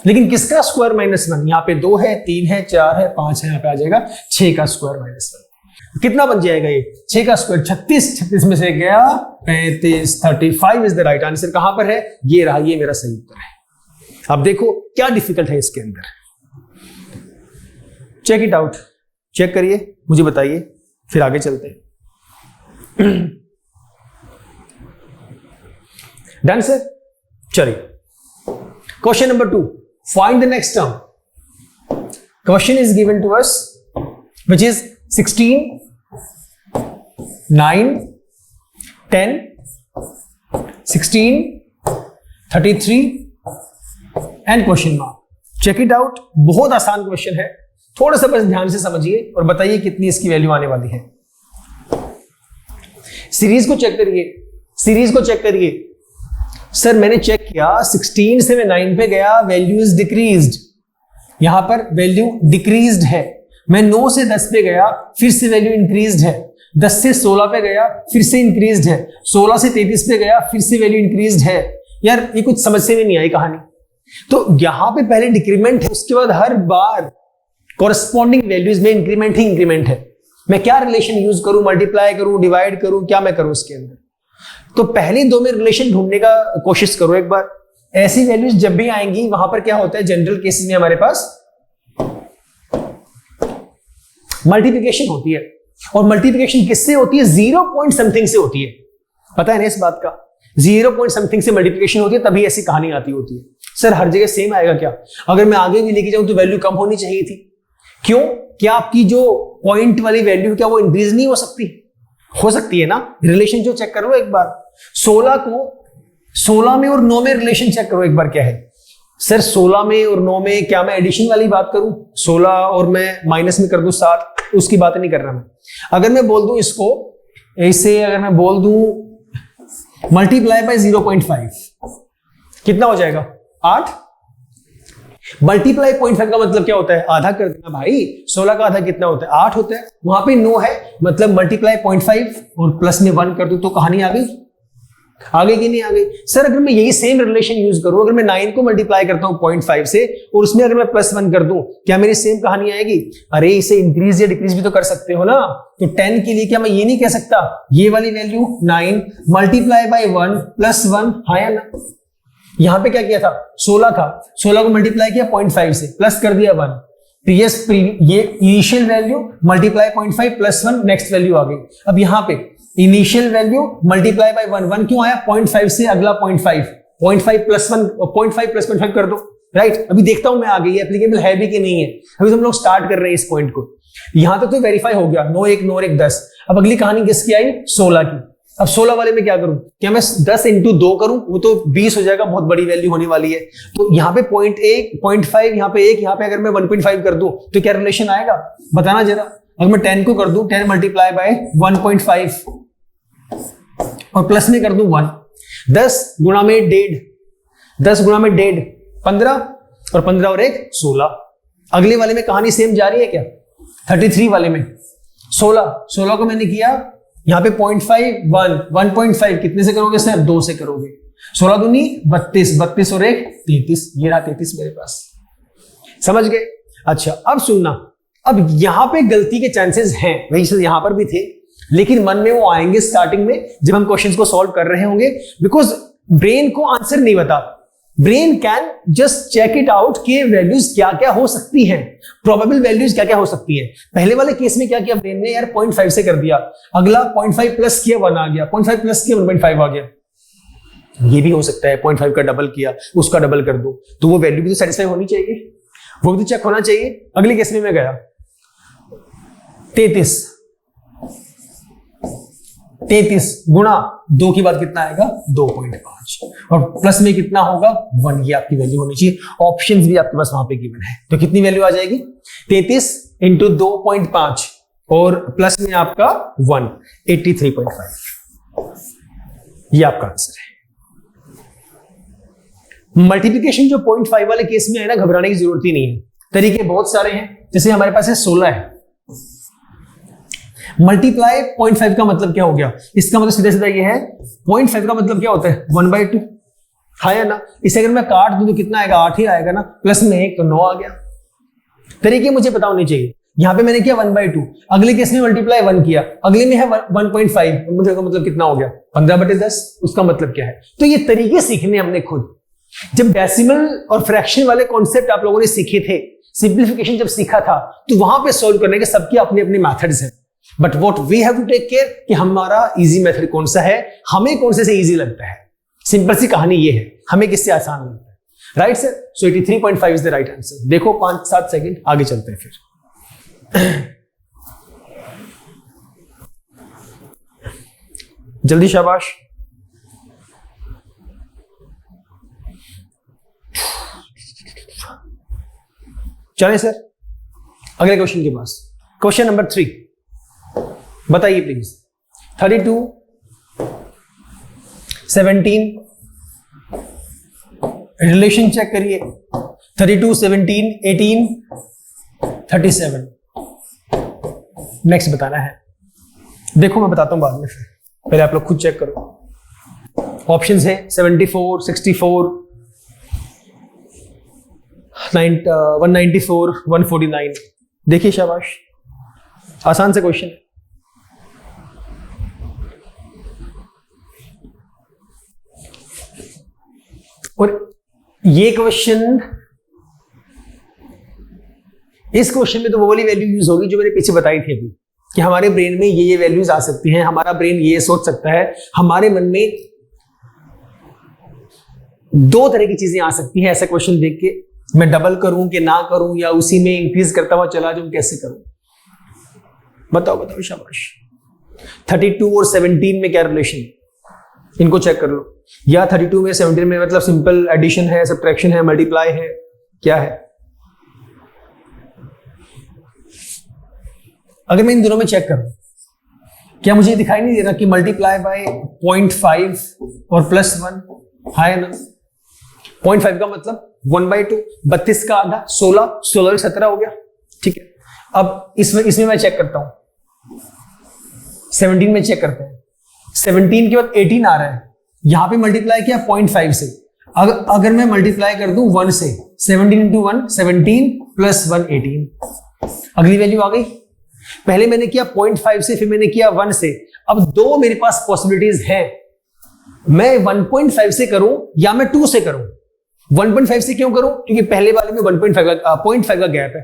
लेकिन किसका स्क्वायर -1? यहां पे 2 है, 3 है, 4 है, 5 है, यहां पे आ जाएगा 6 का स्क्वायर -1। कितना बन जाएगा ये? 6 का स्क्वायर 36, 36 में से गया 35, 35 इज द राइट आंसर। कहां पर है? ये रहा, ये मेरा सही उत्तर है। अब देखो क्या डिफिकल्ट है इसके अंदर, चेक इट आउट, चेक करिए, मुझे बताइए, फिर आगे चलते हैं। Done sir? चलिए question number 2, find the next term. Question is given to us which is 16, 9, 10, 16, 33 and question mark. Check it out, बहुत आसान क्वेश्चन है, थोड़ा सा बस ध्यान से समझिए और बताइए कितनी इसकी वैल्यू आने वाली है। सीरीज को चेक करिए, सीरीज को चेक करिए। सर मैंने चेक किया, 16 से मैं 9 पे गया, वैल्यू इज डिक्रीज्ड, यहां पर वैल्यू डिक्रीज्ड है। मैं 9 से 10 पे गया, फिर से वैल्यू इंक्रीज्ड है। 10 से 16 पे गया, फिर से इंक्रीज्ड है। 16 से 33 पे गया, फिर से वैल्यू इंक्रीज्ड है। यार ये कुछ समझ से नहीं आई कहानी। तो यहां पे पहले डिक्रीमेंट है, उसके बाद हर बार कॉरेस्पॉन्डिंग वैल्यूज में इंक्रीमेंट ही इंक्रीमेंट है। मैं क्या रिलेशन यूज करूं? मल्टीप्लाई करूं, डिवाइड करूं, क्या मैं करूं उसके अंदर? तो पहले 2 में रिलेशन ढूंढने का कोशिश करो एक बार। ऐसी वैल्यूज जब भी आएंगी वहां पर क्या होता है जनरल केसेस में हमारे पास मल्टीप्लिकेशन होती है, और मल्टीप्लिकेशन किससे होती है? 0 पॉइंट समथिंग से होती है। पता है ना इस बात का? 0 पॉइंट समथिंग से मल्टीप्लिकेशन होती है, तभी ऐसी कहानी आती होती है। सर हर जगह सेम आएगा क्या? अगर मैं आगे भी लेके जाऊं तो वैल्यू कम होनी चाहिए थी। क्यों? क्या आपकी जो पॉइंट वाली वैल्यू क्या वो इंक्रीज नहीं हो सकती? हो सकती है ना। रिलेशन जो चेक करो एक बार, 16 में और 9 में रिलेशन चेक करो एक बार क्या है। सर 16 में और 9 में क्या मैं एडिशन वाली बात करूं? 16 और मैं माइनस में कर दूं 7, उसकी बात नहीं कर रहा मैं। अगर मैं बोल दूं इसको ऐसे, अगर मैं बोल दूं मल्टीप्लाई बाय 0.5, कितना हो जाएगा? 8। मल्टीप्लाई 0.5 का मतलब क्या होता है? आधा कर देना भाई। 16 का आधा कितना होता है? 8 होता है। वहां पे 9 है, मतलब मल्टीप्लाई 0.5 और प्लस में 1 कर दूं तो कहानी आ गई। आगे की नहीं आ गई? सर अगर मैं यही सेम रिलेशन यूज करूं, अगर मैं 9 को मल्टीप्लाई करता हूं 0.5 से और उसमें अगर मैं +1 कर दूं, क्या मेरी सेम कहानी आएगी? अरे इसे इंक्रीज या डिक्रीज भी तो कर सकते हो ना। तो 10 के लिए क्या मैं ये नहीं कह सकता ये वाली वैल्यू 9 मल्टीप्लाई बाय 1 + 1, हाँ या ना? यहां पे क्या किया था? 16 था, 16 को मल्टीप्लाई किया 0.5 से, प्लस कर दिया 1। ये initial value multiply 0.5 + 1, next value आ गई। अब यहां पे इनिशियल वैल्यू मल्टीप्लाई बाय 1 क्यों आया? 0.5 से अगला 0.5, 0.5 + 1, 0.5 + 0.5 कर दो, राइट। अभी देखता हूं मैं आगे ये एप्लीकेबल है भी कि नहीं है। अभी हम लोग स्टार्ट कर रहे हैं इस पॉइंट को। यहां तक तो वेरीफाई हो गया, 9 1 9 1 10। अब अगली कहानी किसकी आई? 16 की। अब 16 वाले में क्या करूं? क्या मैं 10 × 2 करूं? वो तो 20 हो जाएगा, बहुत बड़ी वैल्यू होने वाली है। तो यहाँ पे 0.1 0.5, यहाँ पे 1, यहाँ पे अगर मैं 1.5 कर दूं तो क्या रिलेशन आएगा? बताना जरा। अगर मैं 10 को कर दूं 10 मल्टीप्लाई बाय 1.5 और प्लस में कर दूं 1, 10 गुणा में 1.5, 10 गुणा में 1.5 15, और 15 और 1 16। अगले वाले में कहानी सेम जारी है क्या? 33 वाले में 16 को मैंने किया यहां पे 0.5 1 1.5 कितने से करोगे सर? 2 से करोगे। 16 दूनी 32, 32 और 1 33, ये रहा 33 मेरे पास। समझ गए? अच्छा अब सुनना, अब यहां पे गलती के चांसेस हैं, वही यहां पर भी थे, लेकिन मन में वो आएंगे स्टार्टिंग में जब हम क्वेश्चंस को सॉल्व कर रहे होंगे, बिकॉज ब्रेन को आंसर नहीं बता। Brain can just check it out कि वैल्यूज क्या क्या हो सकती हैं, प्रोबेबल वैल्यूज क्या क्या हो सकती हैं। पहले वाले केस में क्या किया ब्रेन ने? यार 0.5 से कर दिया, अगला 0.5 प्लस किया 1 आ गया, 0.5 प्लस किया 1.5 आ गया। ये भी हो सकता है 0.5 का डबल किया, उसका डबल कर दो, तो वो वैल्यू भी तो सेटिस्फाई होनी चाहिए, वो भी तो चेक होना चाहिए। अगले केस में मैं गया 33 गुणा 2 के बाद कितना आएगा? 2.5, और प्लस में कितना होगा? 1। ये आपकी वैल्यू होनी चाहिए। ऑप्शंस भी आपके पास वहां पे गिवन है, तो कितनी वैल्यू आ जाएगी? 33 × 2.5 और प्लस में आपका 1, 83.5। ये आपका आंसर है। मल्टीप्लिकेशन जो 0.5 वाले केस में है ना, घबराने की जरूरत ही नहीं है। तरीके बहुत सारे हैं, जैसे हमारे पास है 16 है, मल्टीप्लाई 0.5 का मतलब क्या हो गया? इसका मतलब सीधा सीधा ये है, 0.5 का मतलब क्या होता है? 1/2, हाँ या ना? इसे अगर मैं काट दूं तो कितना आएगा? 8 ही आएगा ना, प्लस में 1 तो 9 आ गया। तरीके मुझे पता होने चाहिए। यहां पे मैंने किया 1/2, अगले केस में मल्टीप्लाई 1 किया, अगले में है 1.5, मुझे का मतलब कितना हो गया? 15/10। उसका मतलब क्या है? तो ये तरीके सीखने हमने खुद। जब डेसिमल और फ्रैक्शन वाले कॉन्सेप्ट आप लोगों ने सीखे थे, सिंप्लीफिकेशन जब सीखा था, तो वहां पे सोल्व करने के सबके अपने अपने मेथड्स हैं। But what we have to take care कि हमारा इजी मेथड कौन सा है, हमें कौन से इजी लगता है। सिंपल सी कहानी ये है, हमें किससे आसान लगता है, right sir? So 83.5 is the right answer. देखो 5-7 सेकंड आगे चलते हैं फिर। जल्दी शाबाश। चलें सर अगले क्वेश्चन के पास। क्वेश्चन नंबर 3 बताइए प्लीज। 32 17 रिलेशन चेक करिए। 32 17 18 37 नेक्स्ट बताना है। देखो मैं बताता हूं बाद में, फिर पहले आप लोग खुद चेक करो। ऑप्शंस है 74 64 194 149। देखिए शाबाश, आसान से क्वेश्चन। और ये क्वेश्चन इस क्वेश्चन में तो वो वाली वैल्यू यूज होगी जो मैंने पीछे बताई थी अभी, कि हमारे ब्रेन में ये वैल्यूज आ सकती हैं, हमारा ब्रेन ये सोच सकता है, हमारे मन में दो तरह की चीजें आ सकती हैं। ऐसा क्वेश्चन देख के मैं डबल करूं कि ना करूं, या उसी में इंक्रीज करता हुआ चला जाऊं, कैसे करूं? बताओ बताओ, शाबाश। 32 और 17 में क्या रिलेशन, इनको चेक कर लो। या 32 में 17 में मतलब सिंपल एडिशन है, सब्ट्रैक्शन है, मल्टीप्लाई है, क्या है? अगर मैं इन दोनों में चेक करूं, क्या मुझे दिखाई नहीं दे रहा कि मल्टीप्लाई बाय 0.5 और +1 है ना? 0.5 का मतलब 1/2, 32 का आधा 16, 16 17 हो गया। ठीक है, अब इसमें मैं चेक करता हूं, 17 में चेक करते हैं। 17 के बाद 18 आ रहा है, यहां पे मल्टीप्लाई किया 0.5 से। अगर मैं मल्टीप्लाई कर दूं 1 से, 17 इंटू 1 17 +1 18, अगली वैल्यू आ गई। पहले मैंने किया 0.5 से, फिर मैंने किया 1 से। अब दो मेरे पास पॉसिबिलिटीज हैं, मैं 1.5 से करूं या मैं 2 से करूं। 1.5 से क्यों करूं? क्योंकि पहले वाले में 0.5 का गैप है,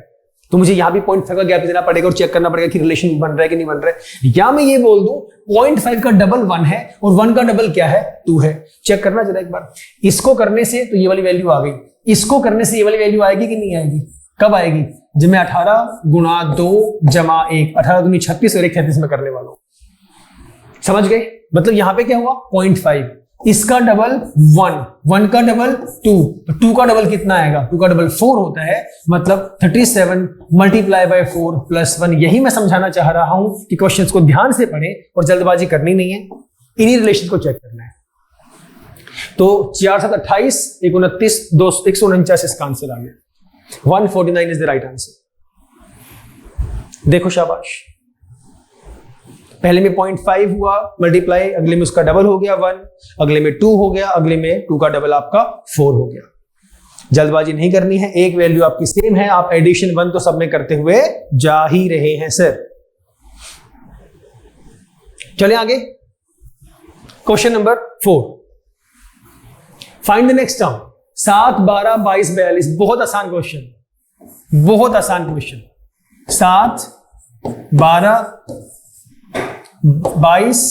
तो मुझे यहां भी 0.5 का गैप देना पड़ेगा और चेक करना पड़ेगा कि रिलेशन बन रहा है कि नहीं बन रहा है। या मैं ये बोल दूं 0.5 का डबल 1 है और 1 का डबल क्या है? 2 है। चेक करना जरा एक बार। इसको करने से तो ये वाली वैल्यू आ गई, इसको करने से ये वाली वैल्यू आएगी कि नहीं आएगी? कब आएगी? जब मैं 18 गुणा 2 जमा 1, 18 दूनी 36 और 1 33 में करने वाला हूं। समझ गए? मतलब यहां पे क्या हुआ? 0.5, इसका डबल 1, 1 का डबल 2, 2 का डबल कितना आएगा? 2 का डबल 4 होता है, मतलब 37 मल्टीप्लाई बाय 4 +1। यही मैं समझाना चाह रहा हूं कि क्वेश्चंस को ध्यान से पढ़ें और जल्दबाजी करनी नहीं है, इन्हीं रिलेशन को चेक करना है। तो 4 7 28, 1 29, 2 149 इसका आंसर आ गया। 149 इज द राइट आंसर। देखो शाबाश, पहले में 0.5 हुआ मल्टीप्लाई, अगले में उसका डबल हो गया 1, अगले में 2 हो गया, अगले में 2 का डबल आपका 4 हो गया। जल्दबाजी नहीं करनी है, एक वैल्यू आपकी सेम है, आप एडिशन 1 तो सब में करते हुए जा ही रहे हैं सर। चलें आगे, question number 4, find the next term. 7 12 22 42, बहुत आसान क्वेश्चन, बहुत आसान क्वेश्चन। 7 12 22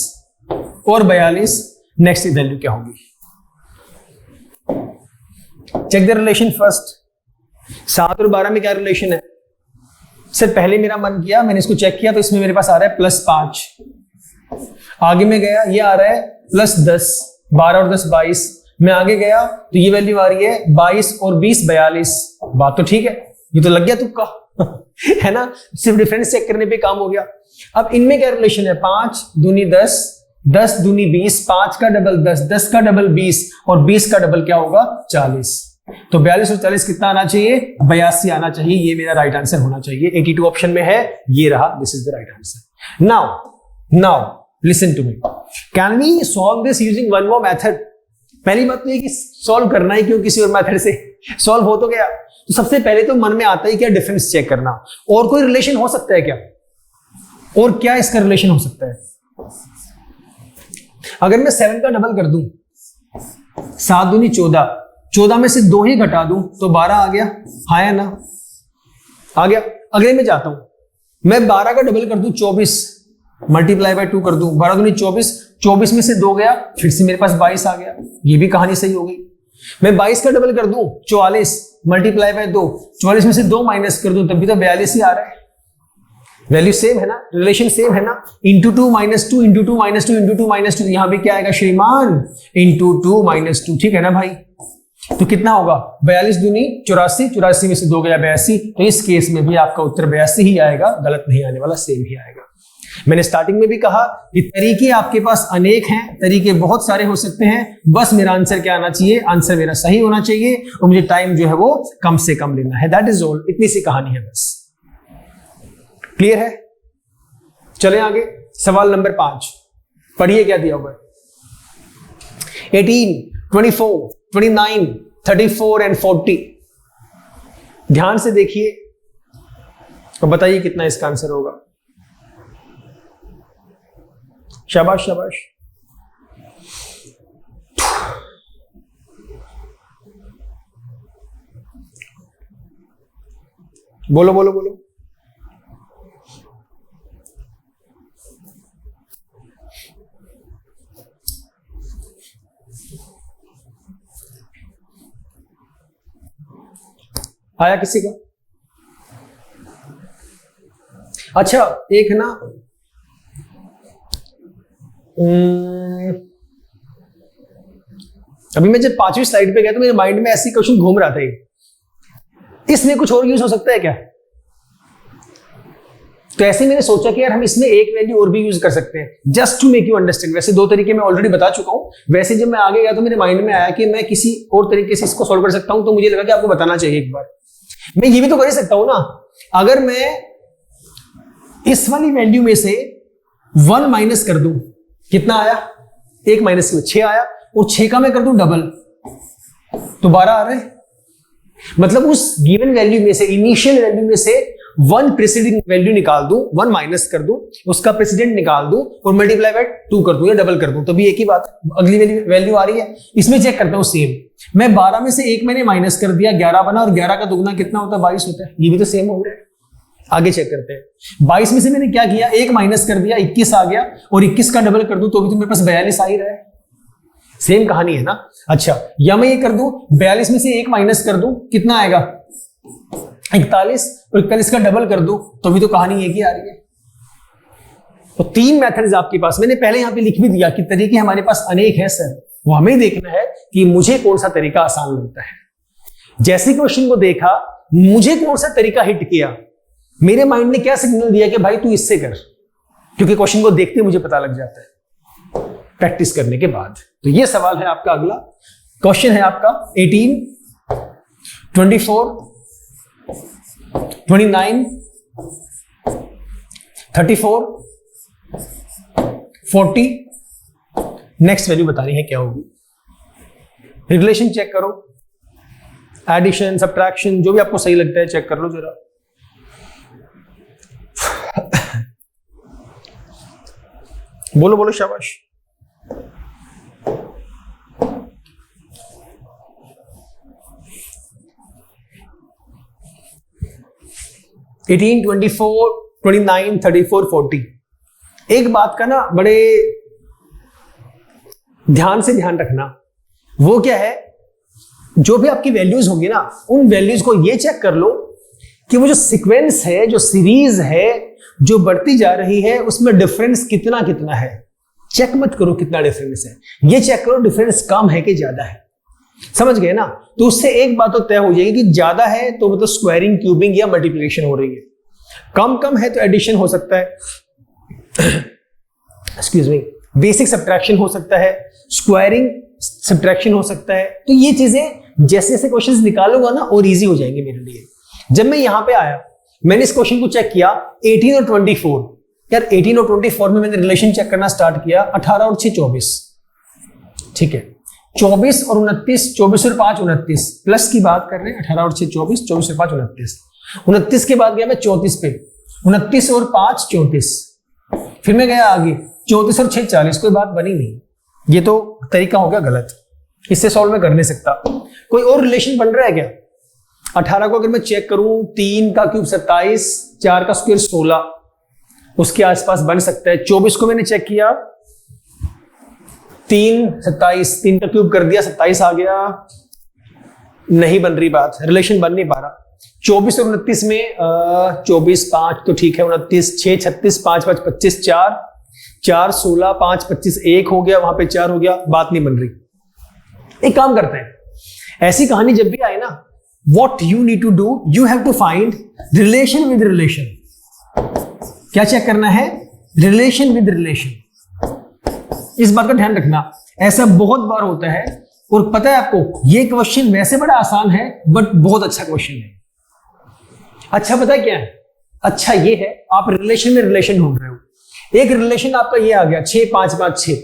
और 42, नेक्स्ट वैल्यू क्या होगी? Check the relation first. 7 और 12 में क्या रिलेशन है? सर पहले मेरा मन किया, मैंने इसको चेक किया तो इसमें मेरे पास आ रहा है +5, आगे में गया ये आ रहा है +10, 12 और 10 22, मैं आगे गया तो ये वैल्यू आ रही है 22 और 20 42। बात तो ठीक है, ये तो लग गया तुक्का है ना, सिर्फ डिफरेंस चेक करने पे काम हो गया। अब इनमें क्या रिलेशन है? 5 दूनी 10, 10 दूनी 20, 5 का डबल 10, 10 का डबल 20 और 20 का डबल क्या होगा? 40। तो 42 और 40 कितना आना चाहिए? 82 आना चाहिए। ये मेरा राइट आंसर होना चाहिए। 82 ऑप्शन में है, ये रहा, this is the right answer. Now listen to me, can we solve this using one more method? पहली बात तो ये कि सॉल्व करना ही क्यों किसी और मेथड से, सॉल्व हो तो गया। तो सबसे पहले तो मन में आता ही क्या? डिफरेंस चेक करना। और कोई रिलेशन हो सकता है क्या? और क्या इसका रिलेशन हो सकता है? अगर मैं 7 का डबल कर दूं, 7 दूनी 14, 14 में से 2 ही घटा दूं तो 12 आ गया, हाँ या ना? आ गया। अगले में जाता हूं, मैं 12 का डबल कर दूं 24, मल्टीप्लाई बाय 2 कर दूं, 12 दूनी 24, 24 में से 2 गया, फिर से मेरे पास 22 आ गया। ये भी कहानी सही हो गई। मैं 22 का डबल कर दूं 44, मल्टीप्लाई बाय 2, 44 में से 2 माइनस कर दूं तब भी तो 42 ही आ रहा है। वैल्यू सेम है ना, रिलेशन सेम है ना। Into 2 minus 2 into 2 minus 2 into 2 minus 2, यहां भी क्या आएगा श्रीमान? इंटू 2 माइनस 2, ठीक है ना भाई? तो कितना होगा? 42 दूनी 84, 84 में से 2 गया 82, तो इस केस में भी आपका उत्तर 82 ही आएगा, गलत नहीं आने वाला, सेम ही आएगा। मैंने स्टार्टिंग में भी कहा कि तरीके आपके पास अनेक हैं, तरीके बहुत सारे हो सकते हैं, बस मेरा आंसर क्या आना चाहिए? आंसर मेरा सही होना चाहिए और मुझे टाइम जो है वो कम से कम लेना है। दैट इज ऑल, इतनी सी कहानी है बस। क्लियर है? चले आगे, सवाल नंबर 5, पढ़िए क्या दिया हुआ है। 18, 24, 29, 34 एंड 40। ध्यान से देखिए और बताइए कितना इसका आंसर होगा। शाबाश शाबाश। बोलो बोलो बोलो। आया किसी का? अच्छा एक ना अभी मैं जब 5वीं स्लाइड पे गया तो मेरे माइंड में ऐसी क्वेश्चन घूम रहा था, इसमें कुछ और यूज हो सकता है क्या? तो ऐसे मैंने सोचा कि यार हम इसमें एक वैल्यू और भी यूज कर सकते हैं just to make you understand. वैसे दो तरीके मैं ऑलरेडी बता चुका हूं। वैसे जब मैं आगे गया तो मेरे माइंड में आया कि मैं किसी और तरीके से इसको सॉल्व कर सकता हूं, तो मुझे लगा कि आपको बताना चाहिए एक बार। मैं ये भी तो कर ही सकता हूं ना, अगर मैं इस वाली वैल्यू में से 1 माइनस कर दूं, कितना आया? 1 माइनस 6 आया, और 6 का मैं कर दूं डबल तो 12 आ रहे। मतलब उस गिवन वैल्यू में से, इनिशियल वैल्यू में से 1 प्रेसिडेंट वैल्यू निकाल दूं, 1 माइनस कर दूं, उसका प्रेसिडेंट निकाल दूं और मल्टीप्लाई बाय 2 कर दूं या डबल कर दूं, तो भी एक ही बात, अगली वैल्यू आ रही है। इसमें चेक करता हूं सेम। मैं 12 में से 1 मैंने माइनस कर दिया, 11 बना, और 11 का दुगना कितना होता है? 22 होता है। ये भी तो सेम हो रहा है। आगे चेक करते हैं। 22 में से मैंने क्या किया? 1 माइनस कर दिया, 21 आ गया, और 21 का डबल कर दूं तो भी तो मेरे पास 42 आ ही रहा है। सेम कहानी है ना। अच्छा, या मैं ये कर दूं, 42 में से 1 माइनस कर दूं, कितना आएगा? 41, और 41 का डबल कर दूं तो भी तो कहानी एक ही आ रही है। तो 3 मेथड्स आपके पास, मैंने पहले यहां पे लिख भी दिया कि तरीके हमारे पास अनेक हैं सर, वो हमें देखना है कि मुझे कौन सा तरीका आसान लगता है। जैसे क्वेश्चन को देखा, मुझे कौन सा तरीका हिट किया, मेरे माइंड ने क्या सिग्नल दिया कि भाई तू इससे कर, क्योंकि क्वेश्चन को देखते मुझे पता लग जाता है प्रैक्टिस करने के बाद। तो ये सवाल है आपका। अगला क्वेश्चन है आपका 18, 24, 29, 34, 40। नेक्स्ट वैल्यू बतानी है क्या होगी। रिलेशन चेक करो, एडिशन, सब्ट्रैक्शन, जो भी आपको सही लगता है चेक कर लो जरा। बोलो बोलो, शाबाश। एटीन, 24, 29, 34, 40। एक बात का ना बड़े ध्यान से ध्यान रखना, वो क्या है, जो भी आपकी वैल्यूज होगी ना, उन वैल्यूज को ये चेक कर लो कि वो जो सीक्वेंस है, जो सीरीज है, जो बढ़ती जा रही है, उसमें डिफरेंस कितना कितना है। चेक मत करो कितना डिफरेंस है, ये चेक करो डिफरेंस कम है कि ज्यादा है। समझ गए ना? तो उससे एक बात तो तय हो जाएगी कि ज्यादा है तो मतलब स्क्वायरिंग, क्यूबिंग या मल्टीप्लिकेशन हो रही है। कम कम है तो एडिशन हो सकता है, एक्सक्यूज मी, बेसिक सब्ट्रैक्शन हो सकता है, स्क्वायरिंग सब्ट्रैक्शन हो सकता है। तो ये चीजें जैसे जैसे क्वेश्चंस निकालूंगा ना और इजी हो जाएंगे मेरे लिए। जब मैं यहां पे आया, मैंने इस क्वेश्चन को चेक किया 18 और 24। यार 18 और 24 में मैंने रिलेशन चेक करना स्टार्ट किया, 18 और 6 24, ठीक है, 24 और 29, 24 और 5 29, प्लस की बात कर रहे हैं, 18 और 6 24, 24 और 5 29। 29 के बाद गया मैं 34 पे, 29 और 5 34, फिर मैं गया आगे 34 और 6 40। कोई बात बनी नहीं, ये तो तरीका हो गया गलत, इससे सॉल्व मैं कर नहीं सकता। कोई और रिलेशन बन रहा है क्या? 18 को अगर मैं चेक करूं, 3 का क्यूब 27, 4 का स्क्वायर 16, उसके आसपास बन सकता है। 24 को मैंने चेक किया, 3 27, 3 का क्यूब कर दिया, 27 आ गया, नहीं बन रही बात, रिलेशन बन नहीं पा रहा। 24 और 29 में 24 5 तो ठीक है, 29 6 36, 5 5 25, 4 4 16, 5 25, 1 हो गया, वहां पे 4 हो गया, बात नहीं बन रही। एक काम करते हैं, ऐसी कहानी जब भी आए ना, what you need to do, you have to find relation with relation। क्या चेक करना है? Relation with relation. इस बात का ध्यान रखना, ऐसा बहुत बार होता है। और पता है आपको, ये क्वेश्चन वैसे बड़ा आसान है बट बहुत अच्छा क्वेश्चन है। अच्छा पता है क्या है? अच्छा ये है, आप रिलेशन में रिलेशन ढूंढ रहे हो। एक रिलेशन आपका ये आ गया 6 5 5 6।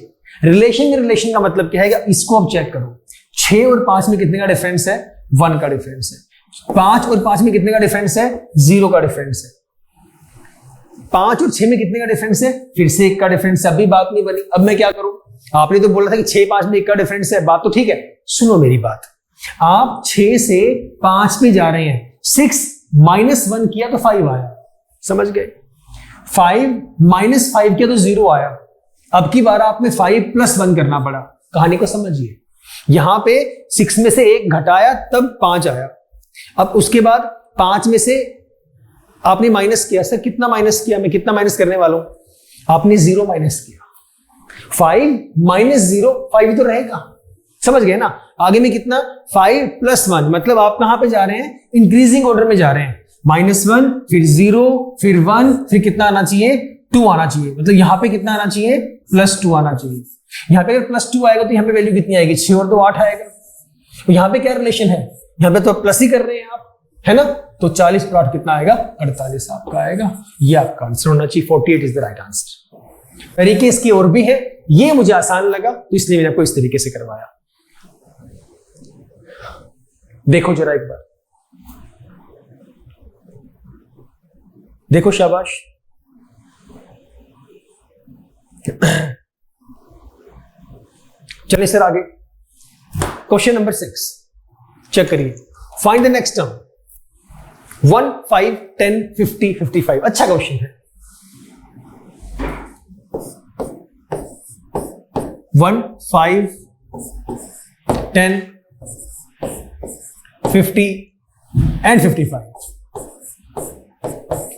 रिलेशन में रिलेशन का मतलब क्या है? इसको आप चेक करो, 6 और 5 में कितने का डिफरेंस है? 1 का डिफरेंस है। 5 और 5 में कितने का डिफरेंस है? 0 का डिफरेंस है। 5 और 6 में कितने का डिफरेंस है? फिर से 1 का डिफरेंस है। अभी बात नहीं बनी, अब मैं क्या करूं? आपने तो बोला था कि 6 5 में 1 का डिफरेंस है, बात तो ठीक है। सुनो मेरी बात, आप 6 से 5 पे जा रहे हैं, 6 -1 किया तो 5 आया, समझ गए? 5 -5 किया तो 0 आया। अब की बार आपने 5 + 1 करना पड़ा। कहानी को समझिए, यहां पे 6 में से 1 घटाया तब 5 आया। अब उसके बाद 5 में से आपने माइनस किया। सर कितना माइनस किया? मैं कितना माइनस करने वाला हूं? आपने 0 माइनस किया। 5 - 0 5 ही तो रहेगा, समझ गए ना? आगे में कितना? 5 + 1, मतलब आप कहां पे जा रहे हैं? इंक्रीजिंग ऑर्डर में जा रहे हैं। -1 फिर 0 फिर 1 फिर कितना आना चाहिए? 2 आना चाहिए। मतलब यहां पे कितना आना चाहिए? +2 आना चाहिए। यहां पे अगर +2 आएगा तो यहां पे वैल्यू कितनी आएगी? 6 और 2 8 आएगा। तो यहां पे क्या रिलेशन है? यहां पे तो प्लस ही कर रहे हैं आप, है ना? तो 40 + 8 कितना आएगा? 48 आपका आएगा। ये आपका आंसर होना चाहिए। 48 इज द राइट आंसर। तरीके इसकी और भी है, ये मुझे आसान लगा तो इसलिए मैंने आपको इस तरीके से करवाया। देखो जरा एक बार, देखो, शाबाश। चलिए सर आगे, क्वेश्चन नंबर 6 चेक करिए। Find the next term. 1 5 10 50 55। अच्छा क्वेश्चन है। 1 5 10 50 एंड 55।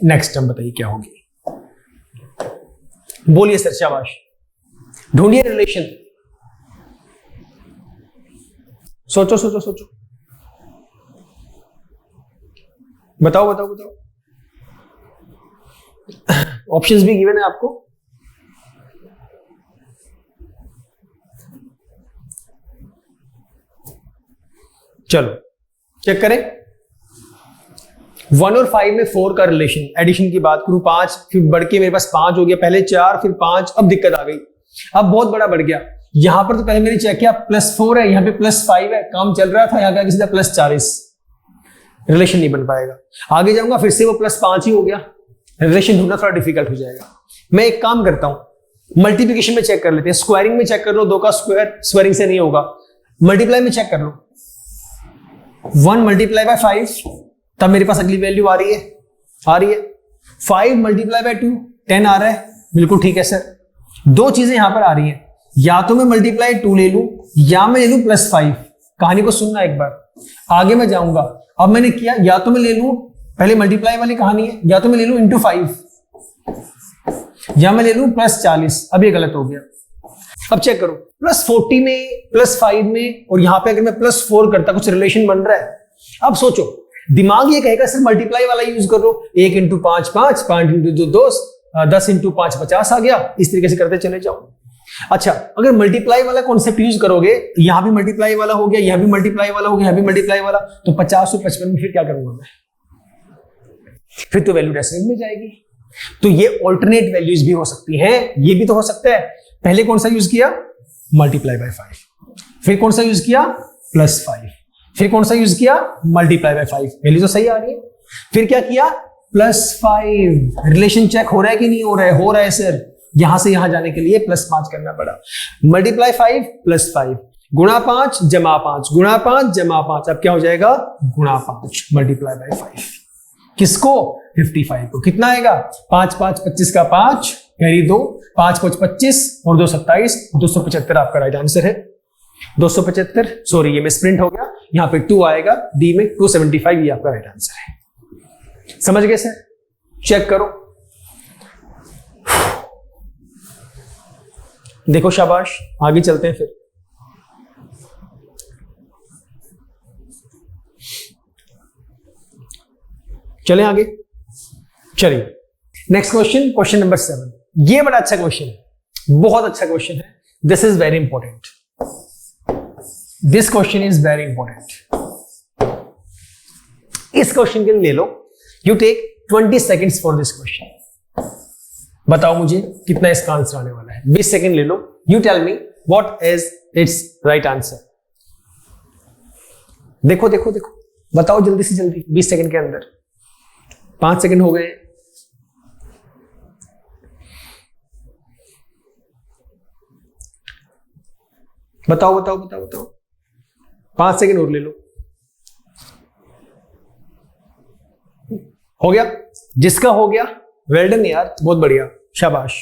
नेक्स्ट टर्म बताइए क्या होगी? बोलिए सर, शाबाश। ढूंढिए रिलेशन। सोचो सोचो सोचो, बताओ बताओ बताओ। ऑप्शंस भी गिवन है आपको। चलो चेक करें। 1 और 5 में 4 का रिलेशन, एडिशन की बात करूं 5, फिर बढ़ के मेरे पास 5 हो गया। पहले 4 फिर 5, अब दिक्कत आ गई, अब बहुत बड़ा बढ़ गया। यहां पर तो पहले मैंने चेक किया +4 है, यहां पे +5 है, काम चल रहा था। यहां का सीधा +40, रिलेशन नहीं बन पाएगा। आगे जाऊंगा फिर से वो +5 ही हो गया, रिलेशन ढूंढना थोड़ा डिफिकल्ट हो जाएगा। मैं एक काम करता हूं, मल्टीप्लिकेशन में चेक कर लेते हैं। स्क्वायरिंग में चेक कर लो, 2 का स्क्वायर स्क्वायरिंग से नहीं होगा। मल्टीप्लाई में चेक कर लो, 1 × 5, तब मेरे पास अगली वैल्यू आ रही है, 5 × 2 10 आ रहा है। बिल्कुल ठीक है सर। 2 चीजें यहां पर आ रही हैं, या तो मैं मल्टीप्लाई 2 ले लूं या मैं ले लूं +5। कहानी को सुनना एक बार, आगे मैं जाऊंगा। अब मैंने किया, या तो मैं ले लूं, पहले मल्टीप्लाई वाली कहानी है, या तो मैं ले लूं × 5 या मैं ले लूं +40। अब ये गलत हो गया। अब चेक करो, +40 में +5 में और यहां पे अगर मैं +4 करता, कुछ रिलेशन बन रहा है। अब सोचो, दिमाग ये कहेगा सर मल्टीप्लाई वाला यूज कर लो, 1 × 5 5, 5 × 2 10, 10 × 5 50 आ गया। इस तरीके से करते चले जाओ। अच्छा, अगर मल्टीप्लाई वाला कॉन्सेप्ट यूज करोगे, यहां भी मल्टीप्लाई वाला हो गया, यहां भी मल्टीप्लाई वाला हो गया, यहां भी मल्टीप्लाई वाला, तो 50 और 55 में फिर क्या करूंगा मैं? फिर तो वैल्यू डेसिमल में जाएगी। तो ये ऑल्टरनेट वैल्यूज भी हो सकती हैं, ये भी तो हो सकता है। पहले कौन सा यूज किया? Multiply by 5। फिर कौन सा यूज किया? +5। फिर कौन सा यूज किया? Multiply by 5। वैल्यू तो सही आ रही है। फिर क्या किया? +5। रिलेशन चेक हो रहा है कि नहीं हो रहा है? हो रहा है सर। यहां से यहां जाने के लिए +5 करना पड़ा। मल्टीप्लाई 5 +5 गुणा 5 जमा 5 गुणा 5 जमा 5। अब क्या हो जाएगा? गुणा 5 मल्टीप्लाई बाय 5। किसको? 55 को। कितना आएगा? 5 5 25 का 5 कैरी 2, 5 5 25 और 2 27, 275 आपका राइट आंसर है। 275, सॉरी ये मिसप्रिंट हो गया, यहां पे 2 आएगा, डी में 275, ये आपका राइट आंसर है। समझ गए सर? चेक करो, देखो शाबाश। आगे चलते हैं फिर। चलें आगे, चलिए नेक्स्ट क्वेश्चन, क्वेश्चन नंबर 7। ये बड़ा अच्छा क्वेश्चन है, बहुत अच्छा क्वेश्चन है। This is very important, this question is very important. इस क्वेश्चन के लिए ले लो, you take 20 seconds for this question. बताओ मुझे कितना इसका आंसर आने वाला है। 20 सेकेंड ले लो, you tell me what is its right answer. देखो देखो देखो, बताओ जल्दी से जल्दी, 20 सेकेंड के अंदर। 5 सेकेंड हो गए। बताओ बताओ बताओ बताओ, 5 सेकेंड और ले लो। हो गया? जिसका हो गया वेल डन यार, बहुत बढ़िया, शाबाश।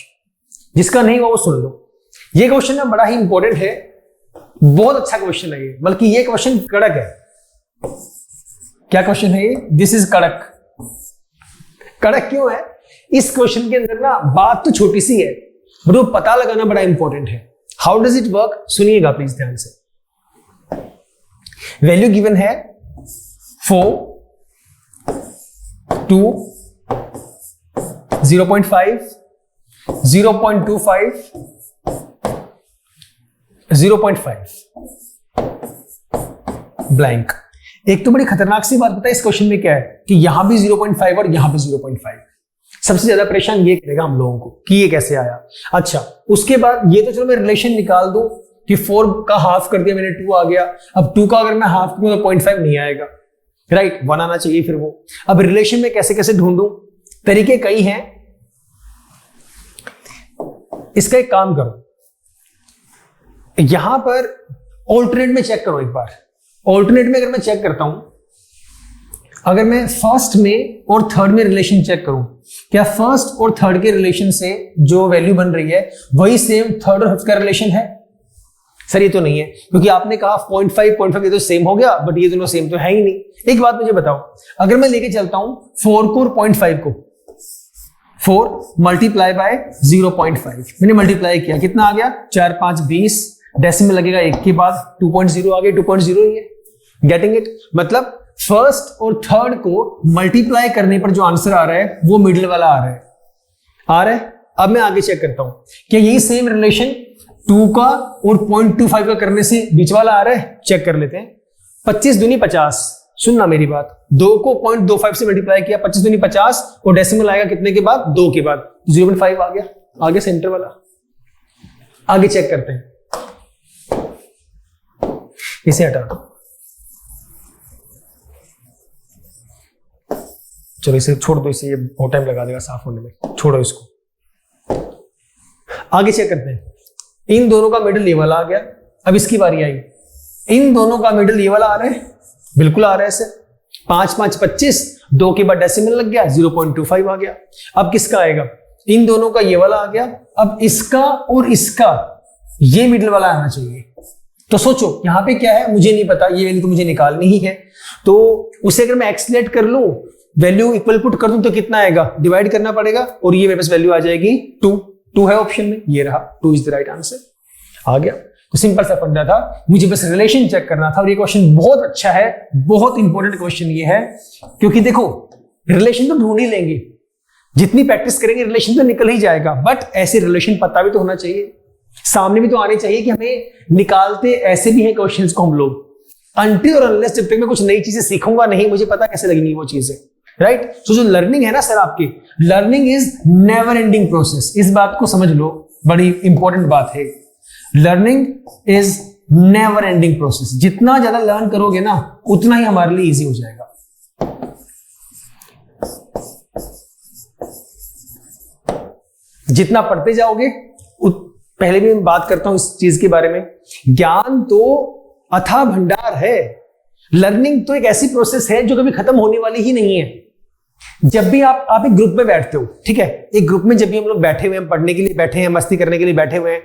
जिसका नहीं हुआ वो सुन लो। ये क्वेश्चन ना बड़ा ही इंपॉर्टेंट है, बहुत अच्छा क्वेश्चन है ये, बल्कि ये क्वेश्चन कड़क है। क्या क्वेश्चन है ये? दिस इज कड़क। कड़क क्यों है? इस क्वेश्चन के अंदर ना बात तो छोटी सी है, बट वो पता लगाना बड़ा इंपॉर्टेंट है। How does it work? सुनिएगा प्लीज ध्यान से। वैल्यू गिवन है 4, 2, 0.5, 0.25, 0.5 ब्लैंक। एक तो बड़ी खतरनाक सी बात पता है इस क्वेश्चन में क्या है कि यहां भी 0.5 और यहां भी 0.5। सबसे ज्यादा परेशान ये करेगा हम लोगों को कि ये कैसे आया। अच्छा, उसके बाद ये तो चलो मैं रिलेशन निकाल दूं कि 4 का हाफ कर दिया मैंने, 2 आ गया। अब 2 का अगर मैं हाफ करूं तो 0.5 नहीं आएगा, राइट? 1 आना चाहिए फिर वो। अब रिलेशन में कैसे कैसे ढूंढूं? तरीके कई हैं। इसका एक काम करो, यहां पर ऑल्टरनेट में चेक करो एक बार। ऑल्टरनेट में अगर मैं चेक करता हूं, अगर मैं फर्स्ट में और थर्ड में रिलेशन चेक करूं, क्या फर्स्ट और थर्ड के रिलेशन से जो वैल्यू बन रही है वही सेम थर्ड और फिफ्थ का रिलेशन है? सर ये तो नहीं है, क्योंकि आपने कहा 0.5 ये तो सेम हो गया, बट ये दोनों सेम तो है ही नहीं। एक बात मुझे बताओ, अगर मैं लेके चलता हूं 4 को और 0.5 को, 4 मल्टीप्लाई बाय 0.5, मैंने मल्टीप्लाई किया, कितना आ गया? 4 5 20, डेसिमल लगेगा 1 के बाद, 2.0 आ गया, 2.0 ही है। Getting it? मतलब फर्स्ट और थर्ड को मल्टीप्लाई करने पर जो आंसर आ रहा है वो मिडिल वाला आ रहा है। अब मैं आगे चेक करता हूं, क्या यही सेम रिलेशन 2 का और 0.25 का करने से बीच वाला आ रहा है? चेक कर लेते हैं। 25 दूनी 50, सुनना मेरी बात, 2 को 0.25 से मल्टीप्लाई किया, 25 दूनी 50, और डेसिमल आएगा कितने के बाद? 2 के बाद, 0.5 आ गया, आगे सेंटर वाला। आगे चेक करते हैं, इसे हटा दो, चलो इसे छोड़ दो, इसे ये बहुत टाइम लगा देगा साफ होने में, छोड़ो इसको। आगे चेक करते हैं, इन दोनों का मिडिल ये वाला आ गया। अब इसकी बारी आई, इन दोनों का मिडिल ये वाला आ रहा है, बिल्कुल आ रहा है सर। 5 5 25, 2 के बाद डेसिमल लग गया, 0.25 आ गया। अब किसका आएगा? इन दोनों का ये वाला आ गया। अब इसका और इसका ये मिडिल वाला आना चाहिए। तो सोचो यहां पे क्या है, मुझे नहीं पता, ये वैल्यू तो मुझे निकालनी ही है। तो उसे अगर मैं एक्सलेट कर लूं, वैल्यू इक्वल पुट कर दूं तो कितना आएगा? डिवाइड करना पड़ेगा, और ये मेरे पास वैल्यू आ जाएगी 2 है ऑप्शन में, ये रहा 2 इज द राइट आंसर। आ गया। तो सिंपल सा फंडा था, मुझे बस रिलेशन चेक करना था। और ये क्वेश्चन बहुत अच्छा है, बहुत इंपॉर्टेंट क्वेश्चन ये है, क्योंकि देखो रिलेशन तो ढूंढ ही लेंगे, जितनी प्रैक्टिस करेंगे रिलेशन तो निकल ही जाएगा, बट ऐसे रिलेशन पता भी तो होना चाहिए, सामने भी तो आने चाहिए कि हमें निकालते ऐसे भी हैं क्वेश्चंस को हम लोग। अनटिल और अनलेस जब तक मैं कुछ नई चीजें सीखूंगा नहीं, मुझे पता कैसे लगनी वो चीजें, राइट? सो जो लर्निंग है ना सर आपकी, learning is never ending process. इस बात को समझ लो, बड़ी इंपॉर्टेंट बात है। Learning is never ending process. जितना ज्यादा लर्न करोगे ना, उतना ही हमारे लिए इजी हो जाएगा। जितना पढ़ते जाओगे, पहले भी मैं बात करता हूं इस चीज के बारे में, ज्ञान तो अथाह भंडार है। लर्निंग तो एक ऐसी प्रोसेस है जो कभी खत्म होने वाली ही नहीं है। जब भी आप एक ग्रुप में बैठते हो, ठीक है, एक ग्रुप में जब भी हम लोग बैठे हुए हैं, पढ़ने के लिए बैठे हैं, मस्ती करने के लिए बैठे हुए हैं,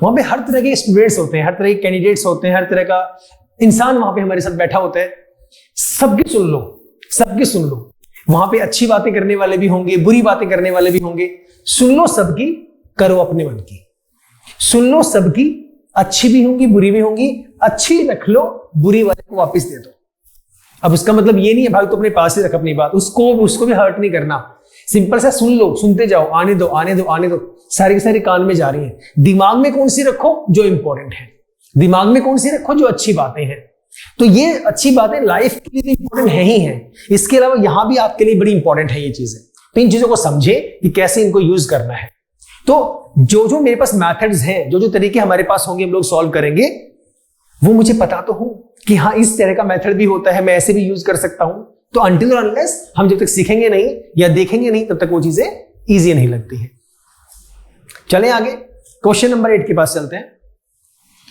वहां पे हर तरह के स्टूडेंट्स होते हैं, हर तरह के कैंडिडेट्स होते हैं, हर तरह का इंसान वहां पे हमारे साथ बैठा होता है। सबकी सुन लो, सबकी सुन लो। वहां पे अच्छी बातें करने वाले भी होंगे, बुरी बातें करने वाले भी होंगे। सुन लो सबकी, करो अपने मन की। सुन लो सबकी, अच्छी भी होंगी बुरी भी होंगी, अच्छी रख लो, बुरी वाले को वापस दे दो। अब उसका मतलब ये नहीं है भाई तो अपने पास ही रख अपनी बात, उसको भी हर्ट नहीं करना। सिंपल सा सुन लो, सुनते जाओ, आने दो आने दो आने दो, सारी की सारी कान में जा रही है। दिमाग में कौन सी रखो? जो इंपॉर्टेंट है। दिमाग में कौन सी रखो? जो अच्छी बातें हैं। तो ये अच्छी बातें लाइफ के लिए इंपॉर्टेंट है ही है, इसके अलावा यहां भी आपके लिए बड़ी इंपॉर्टेंट है ये चीजें। तो इन चीजों को समझे कि कैसे इनको यूज करना है। तो जो मेरे पास मेथड्स हैं, जो तरीके हमारे पास होंगे, हम लोग सॉल्व करेंगे, वो मुझे पता तो हो कि हाँ इस तरह का मेथड भी होता है, मैं ऐसे भी यूज कर सकता हूं। तो अनटिल और अनलेस हम जब तक सीखेंगे नहीं या देखेंगे नहीं, तब तक वो चीजें इजी नहीं लगती हैं। चलें आगे, क्वेश्चन नंबर 8 के पास चलते हैं।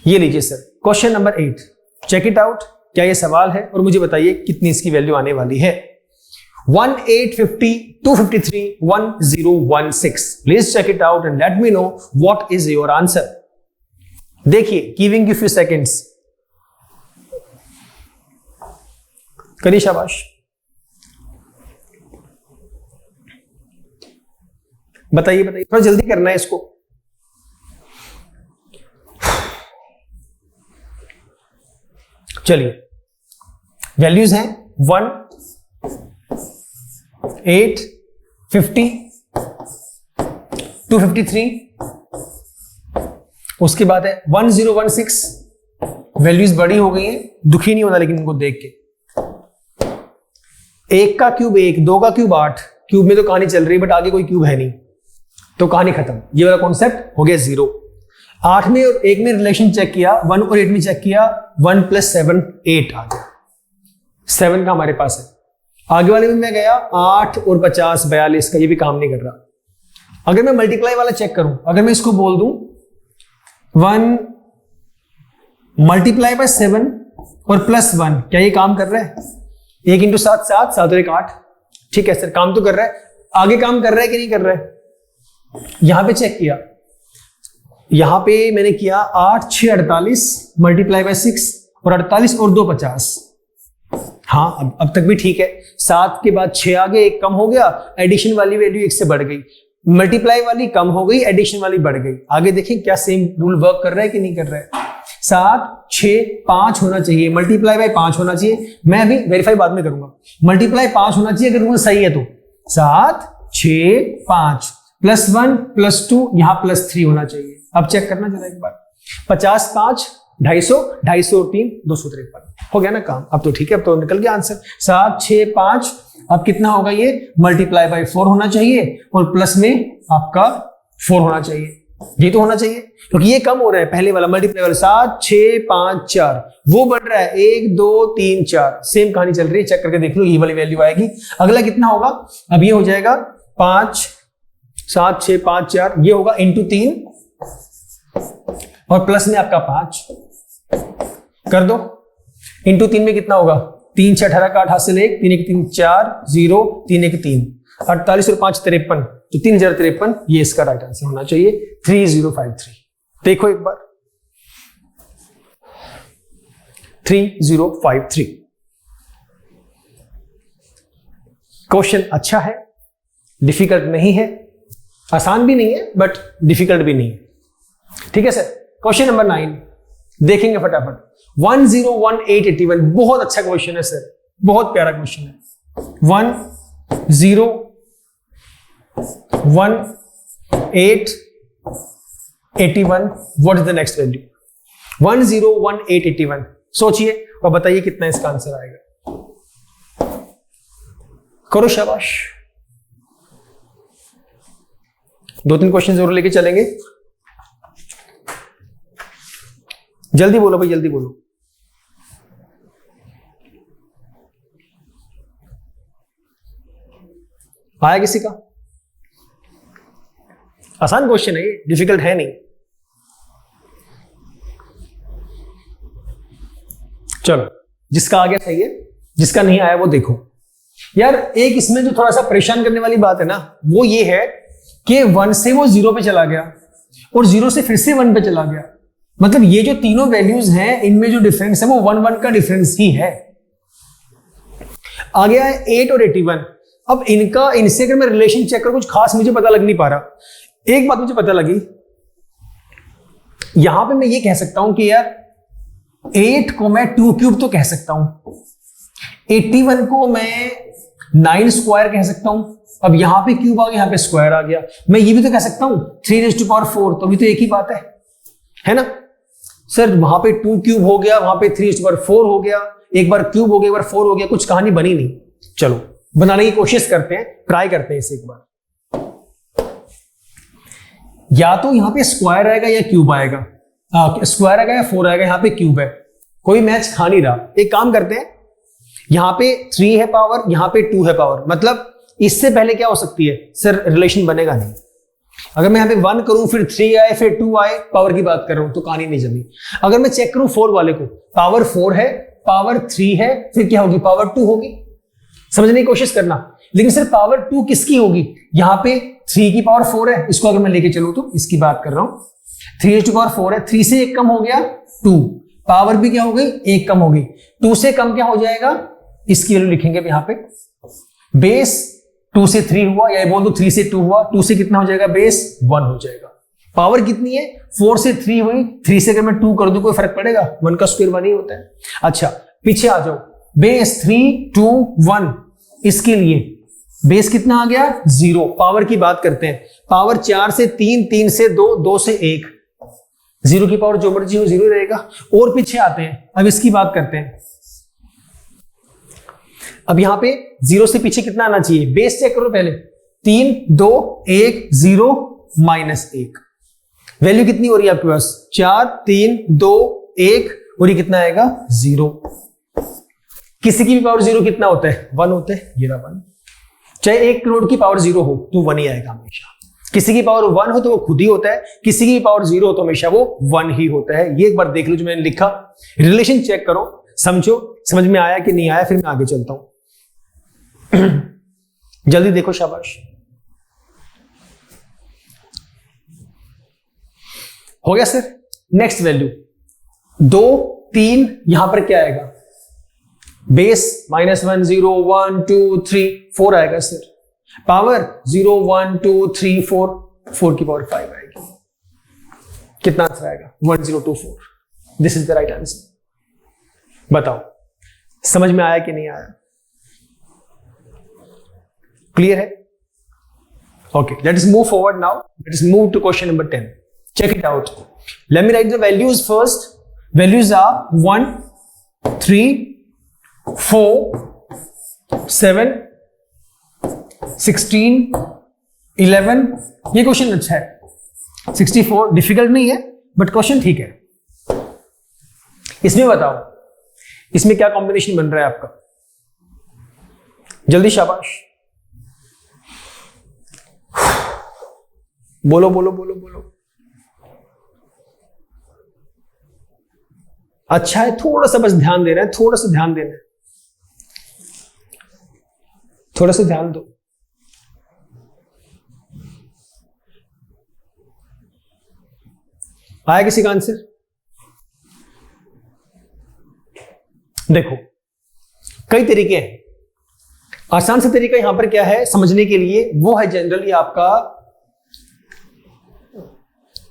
ये लीजिए sir, question number 8, check it out. क्या ये सवाल है और मुझे बताइए कितनी इसकी वैल्यू आने वाली है। 1850, 253, 1016. Please check it out and let me know what is your answer. देखिए, giving you few seconds. करिए शाबाश, बताइए बताइए, थोड़ा जल्दी करना है इसको। चलिए, वैल्यूज हैं 1, 8, 50, 253, उसके बाद है 1016। वैल्यूज बड़ी हो गई हैं, दुखी नहीं होना लेकिन इनको देख के। 1 का क्यूब 1, 2 का क्यूब 8। क्यूब में तो कहानी चल रही है बट आगे कोई क्यूब है नहीं, तो कहानी खत्म। ये वाला कॉन्सेप्ट हो गया 0। 8 में और 1 में रिलेशन चेक किया, 1 और 8 में चेक किया, 1 + 7 8 आ गया। 7 का हमारे पास है। आगे वाले में मैं गया 8 और 50 42 का, ये भी काम नहीं कर रहा। अगर मैं मल्टीप्लाई वाला चेक करूं, अगर मैं इसको बोल दूं 1 × 7 और +1, क्या ये काम कर रहा है? 1 × 7 7, 7 और 1 8। ठीक है सर, काम तो कर रहा है। आगे काम कर रहा है कि नहीं कर रहा है? यहां पे चेक किया, यहां पे मैंने किया 8 6 48 × 6 और 48 और 2 50। हाँ, अब तक भी ठीक है। 7 के बाद 6 आ गए, 1 कम हो गया, एडिशन वाली वैल्यू 1 से बढ़ गई, मल्टीप्लाई वाली कम हो गई, एडिशन वाली बढ़ गई। आगे देखें क्या सेम रूल वर्क कर रहा है कि नहीं कर रहा है। 7 6 5 होना चाहिए, मल्टीप्लाई 5 होना चाहिए। मैं अभी वेरीफाई बाद में करूंगा। मल्टीप्लाई 5 होना चाहिए अगर रूल सही है तो। 7 6 5 +1 +2, यहां +3 होना चाहिए। अब चेक करना जरा एक बार। 50 5 250, 250 और 3 253 हो गया ना काम। अब तो ठीक है, अब तो निकल गया आंसर। 7 6 5, अब कितना होगा ये? मल्टीप्लाई 4 होना चाहिए और प्लस में आपका 4 होना चाहिए। ये तो होना चाहिए क्योंकि ये कम हो रहा है, पहले वाला मल्टीप्लाई वाला। 7 6 5 4, वो बढ़ रहा है 1 2 3 4। सेम कहानी चल रही है, चेक करके देख लो, ये वाली वैल्यू आएगी। अगला कितना होगा? अब ये हो जाएगा 5 7 6 5 4, ये होगा × 3 और प्लस में आपका 5 कर दो। × 3 में कितना होगा? 3 6 18 का 8 हासिल 1, 3 1 3 4 0 3 1 3, 48 और 5 53, तो 3053 ये इसका राइट आंसर होना चाहिए। 3053। देखो एक बार, 3053। क्वेश्चन अच्छा है, डिफिकल्ट नहीं है, आसान भी नहीं है बट डिफिकल्ट भी नहीं है। ठीक है सर। क्वेश्चन नंबर 9 देखेंगे फटाफट। 101881, बहुत अच्छा क्वेश्चन है सर, बहुत प्यारा क्वेश्चन है। 101881, what is the next value? 101881, सोचिए और बताइए कितना इसका आंसर आएगा। करो शाबाश। 2-3 क्वेश्चन जरूर लेके चलेंगे। जल्दी बोलो भाई, जल्दी बोलो। आया किसी का? आसान क्वेश्चन है ये, डिफिकल्ट है नहीं। चलो, जिसका आ गया सही है, जिसका नहीं आया वो देखो। यार एक इसमें जो थोड़ा सा परेशान करने वाली बात है ना, वो ये है कि 1 से वो 0 पे चला गया और 0 से फिर से 1 पे चला गया। मतलब ये जो तीनों वैल्यूज हैं, इनमें जो डिफरेंस है वो 1 1 का डिफरेंस ही है। आ गया है 8 और 81। अब इनसे अगर मैं रिलेशन चेक करूं, कुछ खास मुझे पता लग नहीं पा रहा। एक बात मुझे पता लगी, यहां पे मैं ये कह सकता हूं कि यार 8 को मैं 2 क्यूब तो कह सकता हूं, 81 को मैं 9 स्क्वायर कह सकता हूं। अब यहां पे क्यूब आ गया, यहां पे स्क्वायर आ गया। मैं ये भी तो कह सकता हूं 3⁴, तो भी तो एक ही बात है ना सर? वहां पे 2 क्यूब हो गया, वहां पे 3⁴ हो गया, एक बार क्यूब हो गया, एक बार 4 हो गया, कुछ कहानी बनी नहीं। चलो बनाने की कोशिश करते हैं, ट्राई करते हैं इसे एक बार। या तो यहां पे स्क्वायर आएगा या क्यूब आएगा, स्क्वायर आएगा या 4 आएगा, यहां पे क्यूब है, कोई मैच खा नहीं रहा। एक काम करते हैं, यहां पे 3 है पावर, यहां पे 2 है पावर, मतलब इससे पहले क्या हो सकती है सर? रिलेशन बनेगा नहीं। अगर मैं यहां पे 1 करूं, फिर 3 आए, फिर 2 आए, पावर की बात कर रहा हूं तो कहानी नहीं जमी। अगर मैं चेक करूं 4 वाले को, पावर 4 है, पावर 3 है, फिर क्या होगी? पावर 2 होगी। समझने की कोशिश करना। लेकिन सर पावर 2 किसकी होगी? यहां पे 3 की पावर 4 है, इसको अगर मैं लेके चलूं तो इसकी बात कर रहा हूं। 3 की पावर 4 है, 3 से 1 कम हो गया 2, पावर भी क्या हो गई 1 कम हो गई। 2 से कम क्या हो जाएगा, इसकी वैल्यू लिखेंगे अब यहां पे। बेस 2 से 3 हुआ, या बोल दो 3 से 2 हुआ, 2 से कितना हो जाएगा बेस 1 हो जाएगा। पावर कितनी है 4 से 3 हुई, 3 से अगर मैं 2 कर दूं कोई फर्क पड़ेगा? 1 का स्क्वायर 1 ही होता है। अच्छा पीछे आ जाओ, बेस 3 2 1, इसके लिए बेस कितना आ गया 0। पावर की बात करते हैं, पावर 4 से 3, 3 से 2, 2 से 1, 0 की पावर जो मर्जी हो 0 रहेगा। और पीछे आते हैं, अब इसकी बात करते हैं। अब यहां पे 0 से पीछे कितना आना चाहिए, बेस चेक करो पहले। 3 2 1 0 -1, वैल्यू कितनी हो रही है आपके पास 4 3 2 1, और ये कितना आएगा 0। किसी की भी पावर 0 कितना होता है 1 होता है, ये रहा 1। चाहे 1 करोड़ की पावर 0 हो तो 1 ही आएगा हमेशा। किसी की पावर 1 हो तो वो खुद ही होता है, किसी की पावर 0 हो तो हमेशा वो 1 ही होता है। ये एक बार देख लो जो मैंने लिखा, रिलेशन चेक करो, समझो समझ में आया कि नहीं आया, फिर मैं आगे चलता हूं। जल्दी देखो, शाबाश। हो गया सर। नेक्स्ट वैल्यू 2 3, यहां पर क्या आएगा बेस -1 0 1 2 3 4 आएगा सर। पावर 0 1 2 3 4, 4 की पावर 5 आएगी। कितना आंसर आएगा 1024। This is the right answer. बताओ समझ में आया कि नहीं आया, क्लियर है? Okay, let us move forward now. Let us move to question number 10। Check it out. Let me write the values first. Values are 1 3 4 7 16 11। ये क्वेश्चन अच्छा है। 64 डिफिकल्ट नहीं है, बट क्वेश्चन ठीक है। इसमें बताओ इसमें क्या कॉम्बिनेशन बन रहा है आपका, जल्दी शाबाश बोलो बोलो बोलो बोलो। अच्छा है, थोड़ा सा बस ध्यान देना है, थोड़ा सा ध्यान देना है, थोड़ा सा ध्यान दो। आया किसी का आंसर? देखो कई तरीके हैं। आसान सा तरीका यहां पर क्या है समझने के लिए, वो है जनरली आपका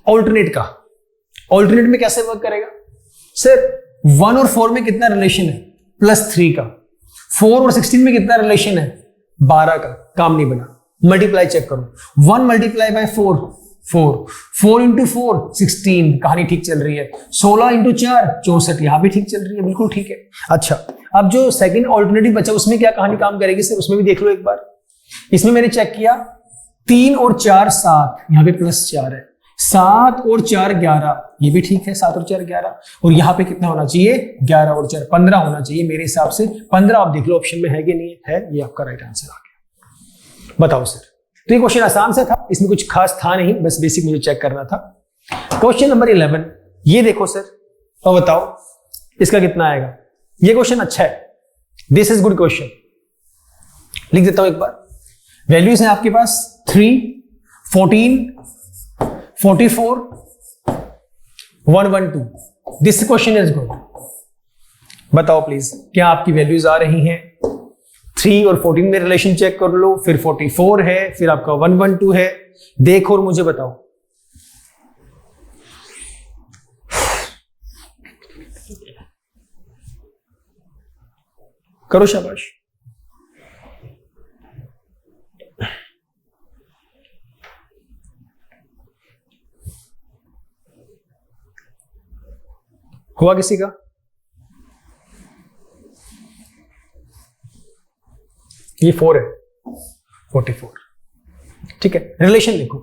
ऑल्टरनेट का। ऑल्टरनेट में कैसे वर्क करेगा सर? 1 और 4 में कितना रिलेशन है +3 का, 4 और 16 में कितना रिलेशन है 12 का। काम नहीं बना, मल्टीप्लाई चेक करो। 1 मल्टीप्लाई बाय 4 4, 4 इंटू 4 16, कहानी ठीक चल रही है। 16 इंटू 4 64, यहां भी ठीक चल रही है, बिल्कुल ठीक है। अच्छा अब जो सेकंड ऑल्टरनेटिव बचा उसमें क्या कहानी काम करेगी सर, उसमें भी देख लो एक बार। इसमें मैंने चेक किया 3 और 4 7, यहां पे +4 है। 7 और 4 11, ये भी ठीक है। 7 और 4 11, और यहां पे कितना होना चाहिए 11 और 4 15 होना चाहिए मेरे हिसाब से। 15 आप देख लो ऑप्शन में है कि नहीं है, ये आपका राइट आंसर आ गया। बताओ सर। तो ये क्वेश्चन आसान सा था, इसमें कुछ खास था नहीं, बस बेसिक मुझे चेक करना था। क्वेश्चन नंबर 11, ये देखो सर और बताओ इसका कितना आएगा। ये क्वेश्चन अच्छा है, दिस इज गुड क्वेश्चन। लिख देता हूं एक बार। वैल्यूज हैं आपके पास 3 14 44 112। This question is good. बताओ प्लीज क्या आपकी वैल्यूज आ रही हैं? 3 और 14 में रिलेशन चेक कर लो, फिर 44 है, फिर आपका 112 है। देखो और मुझे बताओ। करो शाबाश। हुआ किसी का? ये 4 है, 44। ठीक है, रिलेशन लिखो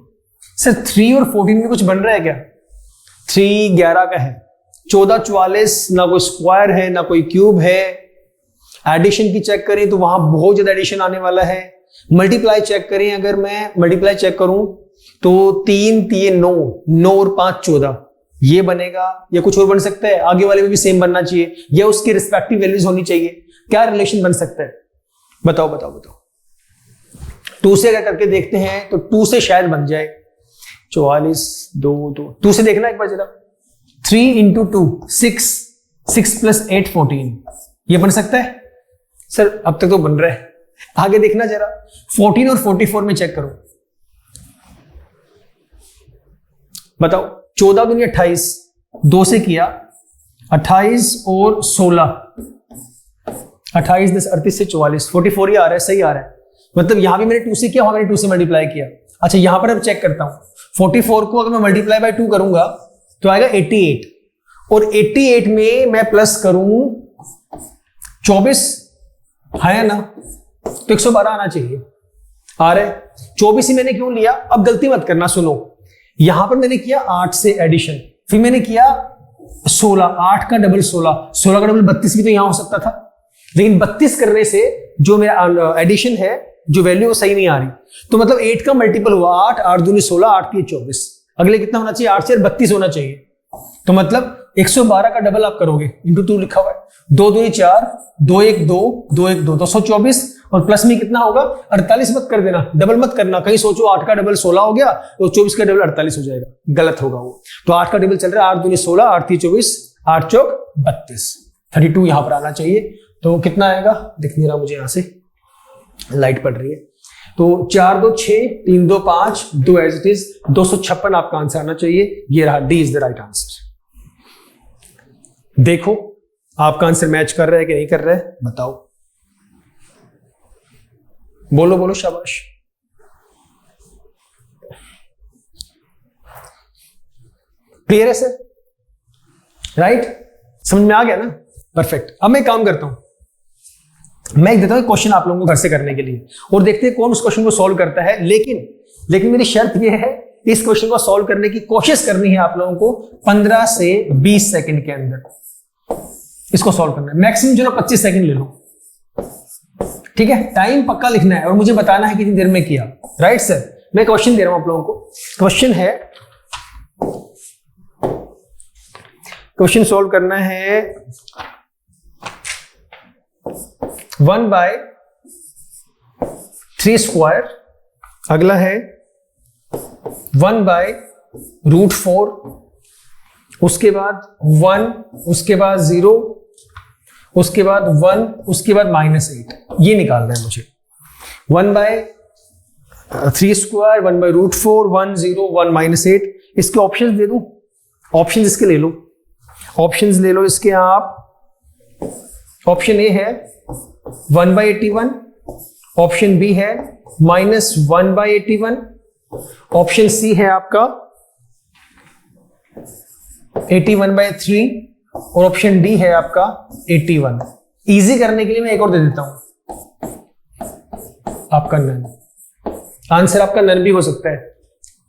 सर। 3 और 14 में कुछ बन रहा है क्या? 3 11 का है, 14 44, ना कोई स्क्वायर है ना कोई क्यूब है। एडिशन की चेक करें तो वहां बहुत ज्यादा एडिशन आने वाला है। मल्टीप्लाई चेक करें, अगर मैं मल्टीप्लाई चेक करूं तो 3 3 9, 9 और 5 14, ये बनेगा या कुछ और बन सकता है। आगे वाले में भी सेम बनना चाहिए या उसकी रिस्पेक्टिव वैल्यूज होनी चाहिए। क्या रिलेशन बन सकता है? बताओ बताओ बताओ। 2 से अगर करके देखते हैं तो 2 से शायद बन जाए 44, 2 2 2 से देखना एक बार जरा। 3 इंटू 2 6, 6 प्लस 8 14, ये बन सकता है सर? अब तक तो बन रहा है, आगे देखना जरा। 14 और 44 में चेक करो, बताओ। 14 दूनी 28, 2 से किया 28 और 16, 28 10 38 से 44, 44 ही आ रहा है, सही आ रहा है। मतलब यहां भी मैंने 2 से किया, वहां मैंने 2 से मल्टीप्लाई किया। अच्छा यहां पर अब चेक करता हूं, 44 को अगर मैं मल्टीप्लाई बाय 2 करूंगा तो आएगा 88, और 88 में मैं प्लस करूं 24, है ना? तो 112 आना चाहिए, आ रहा है। 24 ही मैंने क्यों लिया? अब गलती मत करना, सुनो। यहां पर मैंने किया 8 से एडिशन, फिर मैंने किया 16, 8 का डबल 16, 16 का डबल 32 भी तो यहां हो सकता था, लेकिन 32 करने से जो मेरा एडिशन है, जो वैल्यू वो सही नहीं आ रही। तो मतलब 8 का मल्टीपल हुआ 8, 8 दूनी 16, 8 की 24, अगले कितना होना चाहिए? 8 से 32 होना चाहिए। तो मतलब 112 का डबल आप करोगे, इंटू 2 लिखा हुआ है, 2 दूनी 4, 2 1 2, 2 1 2, 224, और प्लस में कितना होगा? 48 मत कर देना, डबल मत करना, कहीं सोचो 8 का डबल 16 हो गया तो 24 का डबल 48 हो जाएगा, गलत होगा वो। तो 8 का डबल चल रहा है, 8 दूनी 16, 8 3 24, 8 चौक 32, 32 यहां पर आना चाहिए। तो कितना आएगा? दिख नहीं रहा मुझे, यहां से लाइट पड़ रही है। तो 4 2 6, 3 2 5, 2 एज इट इज, 256 आपका आंसर आना चाहिए। ये रहा, D is the right answer. देखो आपका आंसर मैच कर रहा है कि नहीं कर रहा है, बताओ, बोलो बोलो, शाबाश। क्लियर है सर? राइट, समझ में आ गया ना? परफेक्ट। अब मैं काम करता हूं, मैं देता हूं क्वेश्चन आप लोगों को घर से करने के लिए, और देखते हैं कौन उस क्वेश्चन को सॉल्व करता है। लेकिन मेरी शर्त यह है, इस क्वेश्चन को सॉल्व करने की कोशिश करनी है आप लोगों को 15 से 20 सेकंड के अंदर इसको सॉल्व करना है। मैक्सिमम चलो 25 सेकंड ले लो, ठीक है? टाइम पक्का लिखना है और मुझे बताना है कितनी देर में किया। Right sir? मैं क्वेश्चन दे रहा हूं आप लोगों को। क्वेश्चन है, क्वेश्चन सॉल्व करना है 1/3 स्क्वायर, अगला है 1/√4, उसके बाद 1, उसके बाद 0, उसके बाद 1, उसके बाद -8। ये निकालना है मुझे। 1/3 स्क्वायर, 1/√4, 1 0 1 -8। इसके ऑप्शंस दे दूं? ऑप्शंस इसके ले लो, ऑप्शंस ले लो इसके आप। ऑप्शन ए है 1/81, ऑप्शन बी है -1/81, ऑप्शन सी है आपका 81/3, और ऑप्शन डी है आपका 81। इजी करने के लिए मैं एक और दे देता हूं, आपका नन। आंसर आपका नन भी हो सकता है,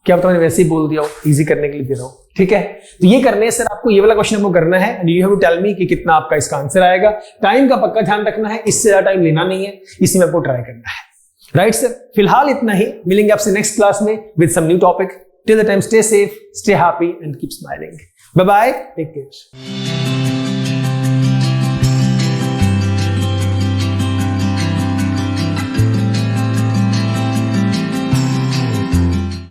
क्या पता मैंने वैसे ही बोल दिया हो, इजी करने के लिए दे रहा हूं, ठीक है? तो ये करने है सर, आपको ये वाला क्वेश्चन आपको करना है, and you have to tell me कि कितना आपका इसका आंसर आएगा। टाइम का पक्का ध्यान रखना है, इससे ज्यादा टाइम लेना नहीं है, इसी में आपको ट्राई करना है। Right sir? फिलहाल इतना ही, मिलेंगे आपसे नेक्स्ट क्लास में with some new topic. Till the time stay safe, stay happy and keep smiling. Bye bye, take care.